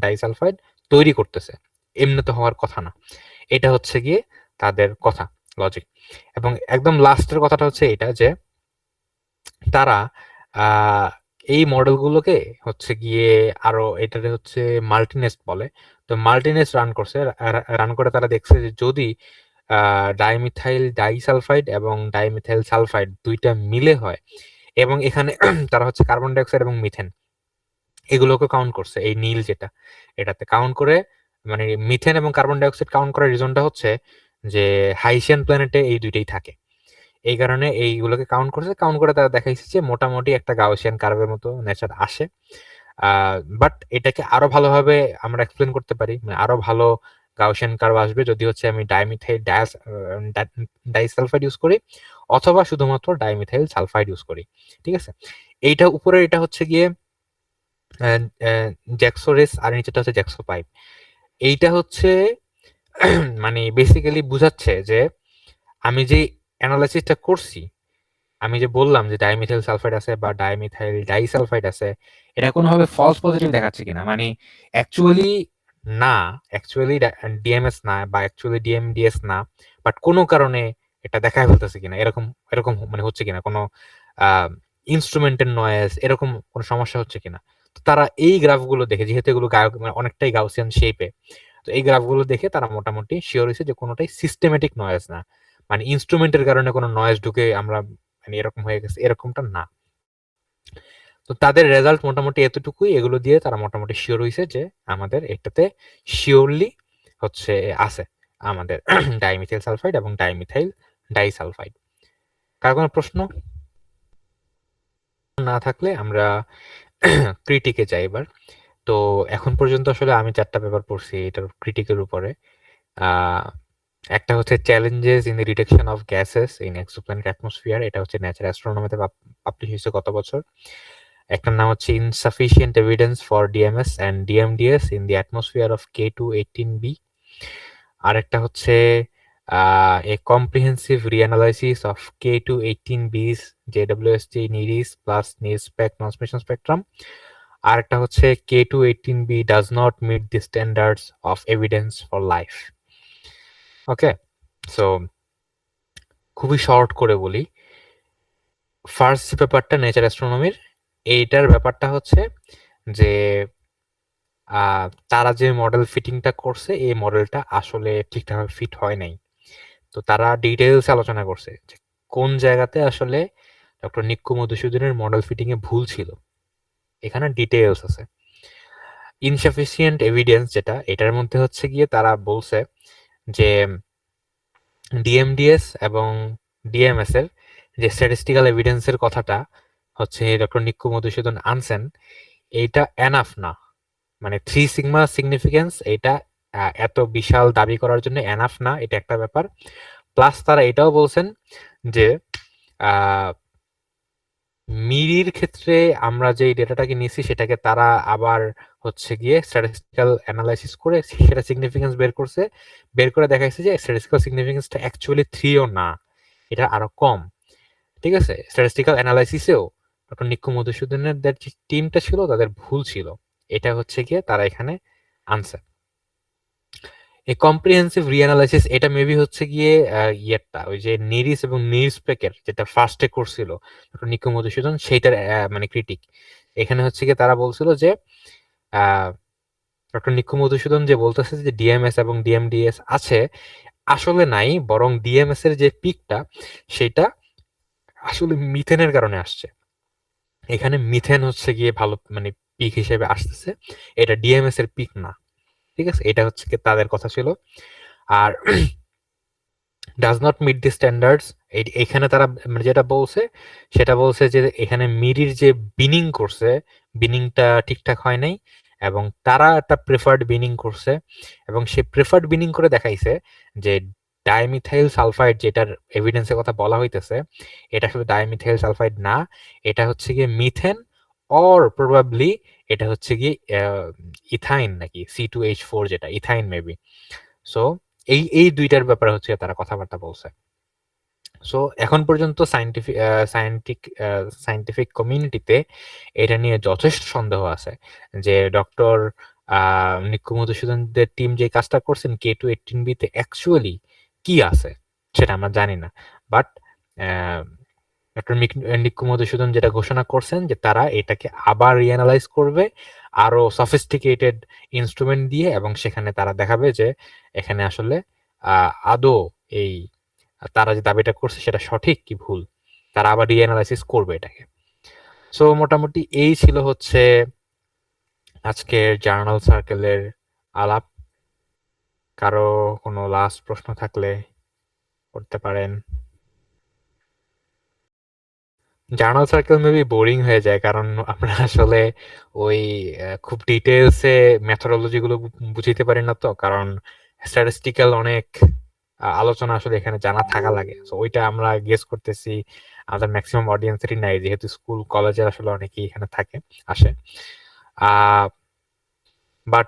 ডাইসালফাইড তৈরি করতেছে। এমনি তো হওয়ার কথা না। এটা হচ্ছে গিয়ে তাদের কথা, লজিক। এবং একদম লাস্টের কথাটা হচ্ছে এটা যে তারা এই মডেলগুলোকে হচ্ছে গিয়ে আরো এটারে হচ্ছে মাল্টিনেস্ট বলে। তো মাল্টিনেস্ট রান করছে, রান করে তারা দেখছে যে যদি ডাইমিথাইল ডাইসালফাইড এবং ডাইমিথাইল সালফাইড দুইটা মিলে হয় এবং এখানে তারা হচ্ছে কার্বন ডাইঅক্সাইড এবং মিথেন এগুলোকে কাউন্ট করছে, এই নীল যেটা এটাতে কাউন্ট করে, মানে মিথেন এবং কার্বন ডাইঅক্সাইড কাউন্ট করার রিজনটা হচ্ছে যে হাইসিয়ান প্ল্যানেটে এই দুইটাই থাকে, এই কারণে এইগুলোকে কাউন্ট করছে। কাউন্ট করে তারা দেখাইছে যে মোটামুটি একটা গাউসিয়ান কার্ভের মতো নেচার আসে। বাট এটাকে আরো ভালোভাবে আমরা এক্সপ্লেন করতে পারি, মানে আরো ভালো গাউসিয়ান কার্ভ আসবে যদি হচ্ছে আমি ডাইমিথাইল ডাইসালফাইড ইউজ করি অথবা শুধুমাত্র ডাইমিথাইল সালফাইড ইউজ করি। ঠিক আছে, এইটা উপরে এটা হচ্ছে গিয়ে জ্যাক্সোরেস আর নিচেটা হচ্ছে জ্যাক্সো পাইপ। এইটা হচ্ছে মানে বেসিক্যালি বুঝাচ্ছে যে আমি যে অ্যানালাইসিসটা করছি, আমি যে বললাম যে ডাইমিথাইল সালফাইড আছে বা ডাইমিথাইল ডাইসালফাইড আছে, এটা কোনোভাবে ফলস পজিটিভ দেখাচ্ছে কিনা, মানে অ্যাকচুয়ালি না, অ্যাকচুয়ালি ডিএমএস না বা অ্যাকচুয়ালি ডিএমডিএস না, বাট কোনো কারণে এটা দেখায় ফেলতেছে কিনা, এরকম এরকম মানে হচ্ছে কিনা, কোনো ইনস্ট্রুমেন্টের নয়েজ এরকম কোনো সমস্যা হচ্ছে কিনা। তো তারা এই গ্রাফগুলো দেখে, যেহেতু এগুলো মানে অনেকটাই গাউসিয়ান শেপে, তো এই গ্রাফগুলো দেখে তারা মোটামুটি শিওর হয়েছে যে কোনোটাই সিস্টেমেটিক নয়েজ না, মানে ইনস্ট্রুমেন্টের কারণে কোনো নয়েজ ঢুকে আমরা মানে এরকম হয়ে গেছে এরকমটা না। তো তাদের রেজাল্ট মোটামুটি এতটুকুই, এগুলো দিয়ে তারা মোটামুটি শিওর হয়েছে যে আমাদের এটাতে শিওরলি হচ্ছে আছে আমাদের ডাইমিথাইল সালফাইড এবং ডাইমিথাইল ডাইসালফাইড। কার কোনো প্রশ্ন না থাকলে আমরা ক্রিটিকে যাই এবার। তো এখন পর্যন্ত আসলে আমি 4টা পেপার পড়ছি এটার ক্রিটিকের উপরে। একটা হচ্ছে challenges in the detection of gases in exoplanet atmosphere, এটা হচ্ছে ন্যাচারাল অ্যাস্ট্রোনমিতে পাবলিশ হয়েছে গত বছর। একটার নাম হচ্ছে insufficient evidence for DMS and DMDS in the atmosphere of K2-18b। আরেকটা হচ্ছে a comprehensive reanalysis of K2-18b's JWST NIRIS plus NIRSPEC transmission spectrum. আরেকটা হচ্ছে K2-18b does not meet the standards of evidence for life. Okay, so খুবই short করে বলি, first যে পেপারটা nature অ্যাস্ট্রোনমির, এইটার ব্যাপারটা হচ্ছে যে তারা যে মডেল ফিটিংটা করছে এই মডেলটা আসলে ঠিকঠাকভাবে ফিট হয় নাই। তো তারা ডিটেইলস আলোচনা করছে যে কোন জায়গাতে আসলে ডক্টর নিক্কু মধুসূদনের মডেল ফিটিং এ ভুল ছিল, এখানে ডিটেইলস আছে। ইনসাফিসিয়েন্ট এভিডেন্স যেটা, এটার মধ্যে হচ্ছে গিয়ে তারা বলছে যে ডিএমডিএস এবং ডিএমএস এর যে স্ট্যাটিস্টিক্যাল এভিডেন্সের কথাটা হচ্ছে ডক্টর নিক্কু মধুসূদন আনছেন, এইটা এনাফ না, মানে 3 সিগমা সিগনিফিকেন্স এটা এত বিশাল দাবি করার জন্য এনাফ না, এটা একটা ব্যাপার। প্লাস তারা এটাও বলছেন যে মিরির ক্ষেত্রে আমরা যে ডেটাটাকে নিছি সেটাকে তারা আবার হচ্ছে গিয়ে স্ট্যাটিস্টিক্যাল অ্যানালাইসিস করে সেটা সিগনিফিকেন্স বের করছে, বের করে দেখাইছে যে স্ট্যাটিস্টিক্যাল সিগনিফিকেন্সটা অ্যাকচুয়ালি 3ও না, এটা আরো কম। ঠিক আছে, স্ট্যাটিস্টিক্যাল অ্যানালাইসিসেও ডক্টর নিক্কু মধুসূদনের যে টিমটা ছিল তাদের ভুল ছিল, এটা হচ্ছে গিয়ে তারা এখানে আনসার। এই কম্প্রিহেন্সিভ রিঅ্যানালাইসিস এটা মেবি হচ্ছে গিয়ে ইয়েরটা ওই যে নিরিস এবং নিরস্পেকের যেটা ফার্স্টে করছিল ডক্টর নিক্কু মধুসূদন, সেইটার মানে ক্রিটিক এখানে হচ্ছে গিয়ে তারা বলছিল যে ডক্টর নিক্কু মধুসূদন যে বলতেছে যে ডিএমএস এবং ডিএমডিএস আছে, আসলে নাই, বরং ডিএমএস এর যে পিকটা সেটা আসলে মিথেনের কারণে আসছে, এখানে মিথেন হচ্ছে গিয়ে ভালো মানে পিক হিসেবে আসতেছে, এটা ডিএমএস এর পিক না। ঠিক আছে, এটা হচ্ছে কি তাদের কথা ছিল। আর does not meet the standards, এখানে তারা মানে যেটা বলছে সেটা বলছে যে এখানে মিরির যে বিনিং করছে বিনিংটা ঠিকঠাক হয় নাই এবং তারা একটা প্রেফার্ড বিনিং করছে এবং সে প্রেফার্ড বিনিং করে দেখাইছে যে ডাইমিথাইল সালফাইড যেটার এভিডেন্সের কথা বলা হইতেছে এটা শুধু ডাইমিথাইল সালফাইড না, এটা হচ্ছে গিয়ে মিথেন অর প্রবাবলি এটা হচ্ছে গিয়ে ইথাইন নাকি C2H4 যেটা ইথাইন মেবি। সো এই দুইটার ব্যাপারে হচ্ছে তারা কথাবার্তা বলছে। সো এখন পর্যন্ত সায়েন্টিফিক কমিউনিটিতে এটা নিয়ে যথেষ্ট সন্দেহ আছে যে ডক্টর নিক্কু মধুসূদনদের টিম যে কাজটা করছেন K2-18b তে অ্যাকচুয়ালি কি আছে সেটা আমরা জানি না, বাট ডক্টর নিক্কু মধুসূদন যেটা ঘোষণা করছেন যে তারা এটাকে আবার রিঅ্যানালাইজ করবে আরো সফিস্টিকেটেড ইনস্ট্রুমেন্ট দিয়ে, এবং সেখানে তারা দেখাবে যে এখানে আসলে আদৌ এই তারা যে দাবিটা করছে সেটা সঠিক কি ভুল, তারা আবার রিঅ্যানালাইসিস করবে এটাকে। সো মোটামুটি এই ছিল হচ্ছে আজকের জার্নাল সার্কেলের আলাপ। কারো কোনো লাস্ট প্রশ্ন থাকলে করতে পারেন। জার্নাল সার্কেল মেবি বোরিং হয়ে যায়, কারণ আমরা আসলে ওই খুব ডিটেলসে মেথোডোলজি গুলো বুঝিতে পারি না, তো কারণ স্ট্যাটিস্টিক্যাল অনেক আলোচনা আসলে এখানে জানা থাকা লাগে। সো ওইটা আমরা গেস করতেছি আমাদের ম্যাক্সিমাম অডিয়েন্সেরই নাই, যেহেতু স্কুল কলেজের আসলে অনেকেই এখানে থাকে আসে। বাট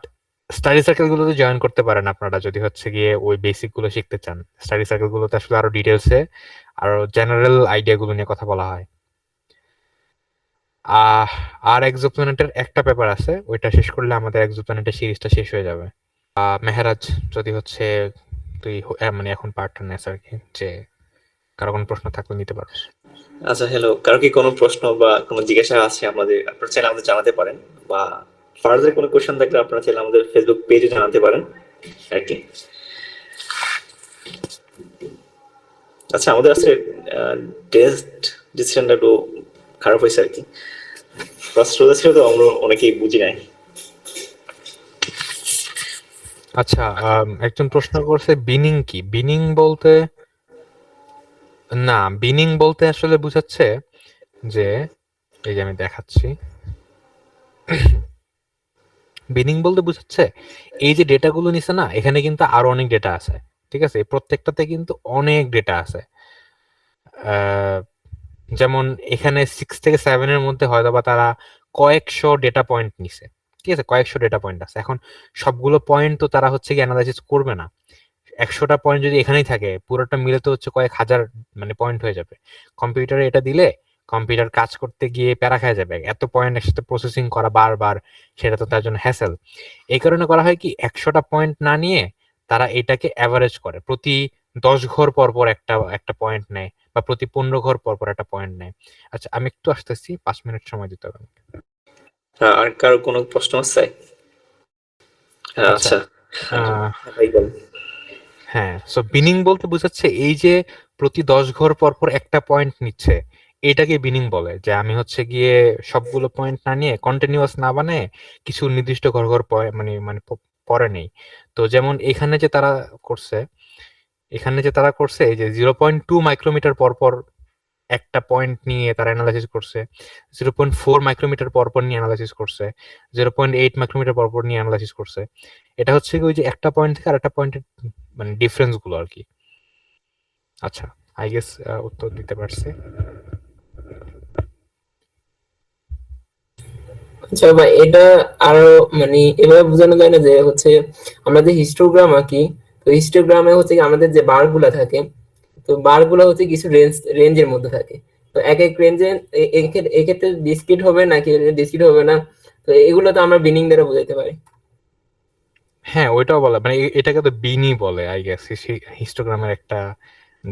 স্টাডি সার্কেল গুলোতে জয়েন করতে পারেন আপনারা, যদি হচ্ছে গিয়ে ওই বেসিক গুলো শিখতে চান। স্টাডি সার্কেল গুলোতে আসলে আরো ডিটেলসে আরো জেনারেল আইডিয়া গুলো নিয়ে কথা বলা হয়। আর এক্সোপ্ল্যানেটের একটা পেপার আছে, ওইটা শেষ করলে আমাদের এক্সোপ্ল্যানেটের সিরিজটা শেষ হয়ে যাবে। মেহরাজ, যদি হচ্ছে তুই মানে এখন পার্টটা নেস আর কি, যে কারো কোনো প্রশ্ন থাকলে নিতে পারোস। আচ্ছা, হ্যালো, কারো কি কোনো প্রশ্ন বা কোনো জিজ্ঞাসা আছে আপনারা চাইলে আমাদের জানাতে পারেন, বা ফার্দার কোনো কোশ্চেন থাকলে আপনারা চাইলে আমাদের ফেসবুক পেজে জানাতে পারেন আর কি। আচ্ছা, আমাদের আজকে টেস্ট ডিসিশনটা একটু খারাপ হয়েছে আর কি। ফার্স্ট রোজা ছিল তো আমরা অনেকেই বুঝি নাই। আচ্ছা, একজন প্রশ্ন করছে বিনিং কি? বিনিং বলতে না, বিনিং বলতে আসলে বুঝাচ্ছে যে, এই যে আমি দেখাচ্ছি, বিনিং বলতে বুঝাচ্ছে এই যে ডেটাগুলো নিছে না, এখানে কিন্তু আরো অনেক ডেটা আছে, ঠিক আছে? এই প্রত্যেকটাতে কিন্তু অনেক ডেটা আছে। যেমন এখানে 6 থেকে 7 এর মধ্যে হয়তো বা তারা কয়েকশো ডেটা পয়েন্ট নিছে, ঠিক আছে? কয়েকশো ডেটা পয়েন্ট আছে। এখন সবগুলো পয়েন্ট তো তারা হচ্ছে কি অ্যানালাইসিস করবে না। 100টা পয়েন্ট যদি এখানেই থাকে, পুরোটা মিলে তো হচ্ছে কয়েক হাজার মানে পয়েন্ট হয়ে যাবে। কম্পিউটারে এটা দিলে কম্পিউটার কাজ করতে গিয়ে প্যারা খায় যাবে, এত পয়েন্ট একসাথে প্রসেসিং করা বারবার, সেটা তো তার জন্য হ্যাসেল। এই কারণে করা হয় কি, 100টা পয়েন্ট না নিয়ে তারা এটাকে অ্যাভারেজ করে, প্রতি 10 ঘর পর পর একটা একটা পয়েন্ট নেয়, বা প্রতি 15 ঘর পর পর একটা পয়েন্ট নেয়। আচ্ছা, আমি একটু আসতেছি, 5 মিনিট সময় দিতে হবে আমাকে। আর কারো কোনো প্রশ্ন আছে? আচ্ছা, আচ্ছা, ভাই বল। হ্যাঁ, সো বিনিং বলতে বোঝাচ্ছে এই যে প্রতি 10 ঘর পর পর একটা পয়েন্ট নিচ্ছে, এটাকে বিনিং বলে। যে আমি হচ্ছে গিয়ে সবগুলো পয়েন্ট না নিয়ে, কন্টিনিউয়াস না বানায় কিছু নির্দিষ্ট ঘর ঘর মানে মানে পরে নেই। তো যেমন এখানে যে তারা করছে, এই যে 0.2 মাইক্রোমিটার পর পর একটা পয়েন্ট নিয়ে তারা অ্যানালাইসিস করছে, 0.4 মাইক্রোমিটার পর পর নিয়ে অ্যানালাইসিস করছে, 0.8 মাইক্রোমিটার পর পর নিয়ে অ্যানালাইসিস করছে। এটা হচ্ছে ওই যে একটা পয়েন্ট থেকে আরেকটা পয়েন্টের মানে ডিফারেন্স গুলো আর কি। আচ্ছা, আই গেস উত্তর দিতে পারছি। আচ্ছা ভাই, এটা আরো মানে এভাবে বোঝানো যায় না যে হচ্ছে আমরা যে হিস্টোগ্রাম আঁকি, তো হিস্টোগ্রামে হচ্ছে কি আমাদের যে বার গুলা থাকে, তো বার গুলা হচ্ছে কিছু রেঞ্জের মধ্যে থাকে। তো এক এক রেঞ্জে এক্ষেত্রে ডিসক্রিট হবে নাকি ডিসক্রিট হবে না, তো এগুলো তো আমরা বিনিং দ্বারা বোঝাইতে পারি। হ্যাঁ, ওইটাও বলে, মানে এটাকে তো বিনই বলে আই গেস, হিস্টোগ্রামের একটা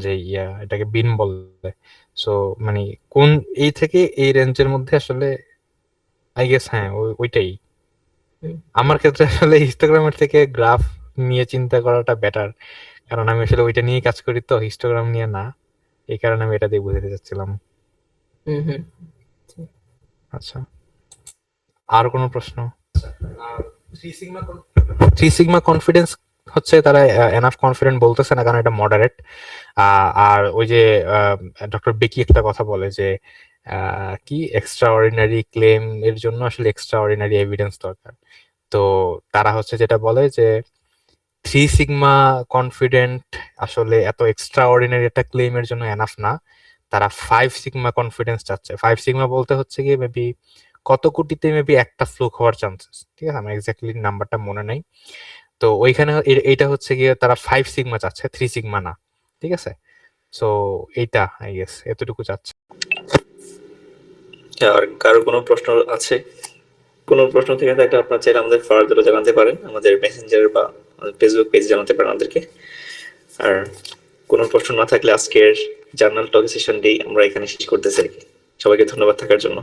যে এটাকে বিন বলে। সো মানে কোন এই থেকে এই রেঞ্জের মধ্যে আসলে আই গেস, হ্যাঁ ওইটাই। আমার ক্ষেত্রে আসলে হিস্টোগ্রামের থেকে গ্রাফ নিয়ে চিন্তা করাটা বেটার, কারণ আমি আসলে ওইটা নিয়ে কাজ করি, তো হিস্টোগ্রাম নিয়ে না। এই কারণে আমি এটা দিয়ে বুঝাতে চাচ্ছিলাম। আচ্ছা, আর কোনো প্রশ্ন? থ্রি সিগমা কনফিডেন্স হচ্ছে তারা এনাফ কনফিডেন্ট বলতেছে না, কারণ এটা মডারেট। আর ওই যে ডক্টর বেকি একটা কথা বলে যে কি এক্সট্রা অর্ডিনারি ক্লেম এর জন্য আসলে এক্সট্রা অর্ডিনারি এভিডেন্স দরকার। তো তারা হচ্ছে যেটা বলে যে 3 সিগমা কনফিডেন্ট আসলে এত এক্সট্রা অর্ডিনারি একটা ক্লেমের জন্য এনাফ না। তারা 5 সিগমা কনফিডেন্স চাচ্ছে। 5 সিগমা বলতে হচ্ছে গিয়ে মেবি কত কোটিতে মেবি একটা ফ্লুক হওয়ার চান্সেস, ঠিক আছে? আমার এক্স্যাক্টলি নাম্বারটা মনে নাই। তো ওইখানে এইটা হচ্ছে গিয়ে তারা 5 সিগমা চাচ্ছে, 3 সিগমা না, ঠিক আছে? সো এইটা আই গেস এতটুকু চাচ্ছে। আর কারো কোনো প্রশ্ন আছে? কোনো প্রশ্ন থেকে থাকলে আপনারা চাইলে আমাদের ফার্দারও জানাতে পারেন, আমাদের মেসেঞ্জার বা ফেসবুক পেজে জানাতে পারেন আমাদেরকে। আর কোনো প্রশ্ন না থাকলে আজকের জার্নাল টক সেশনটি আমরা এখানে শেষ করতেছি। সবাইকে ধন্যবাদ থাকার জন্য।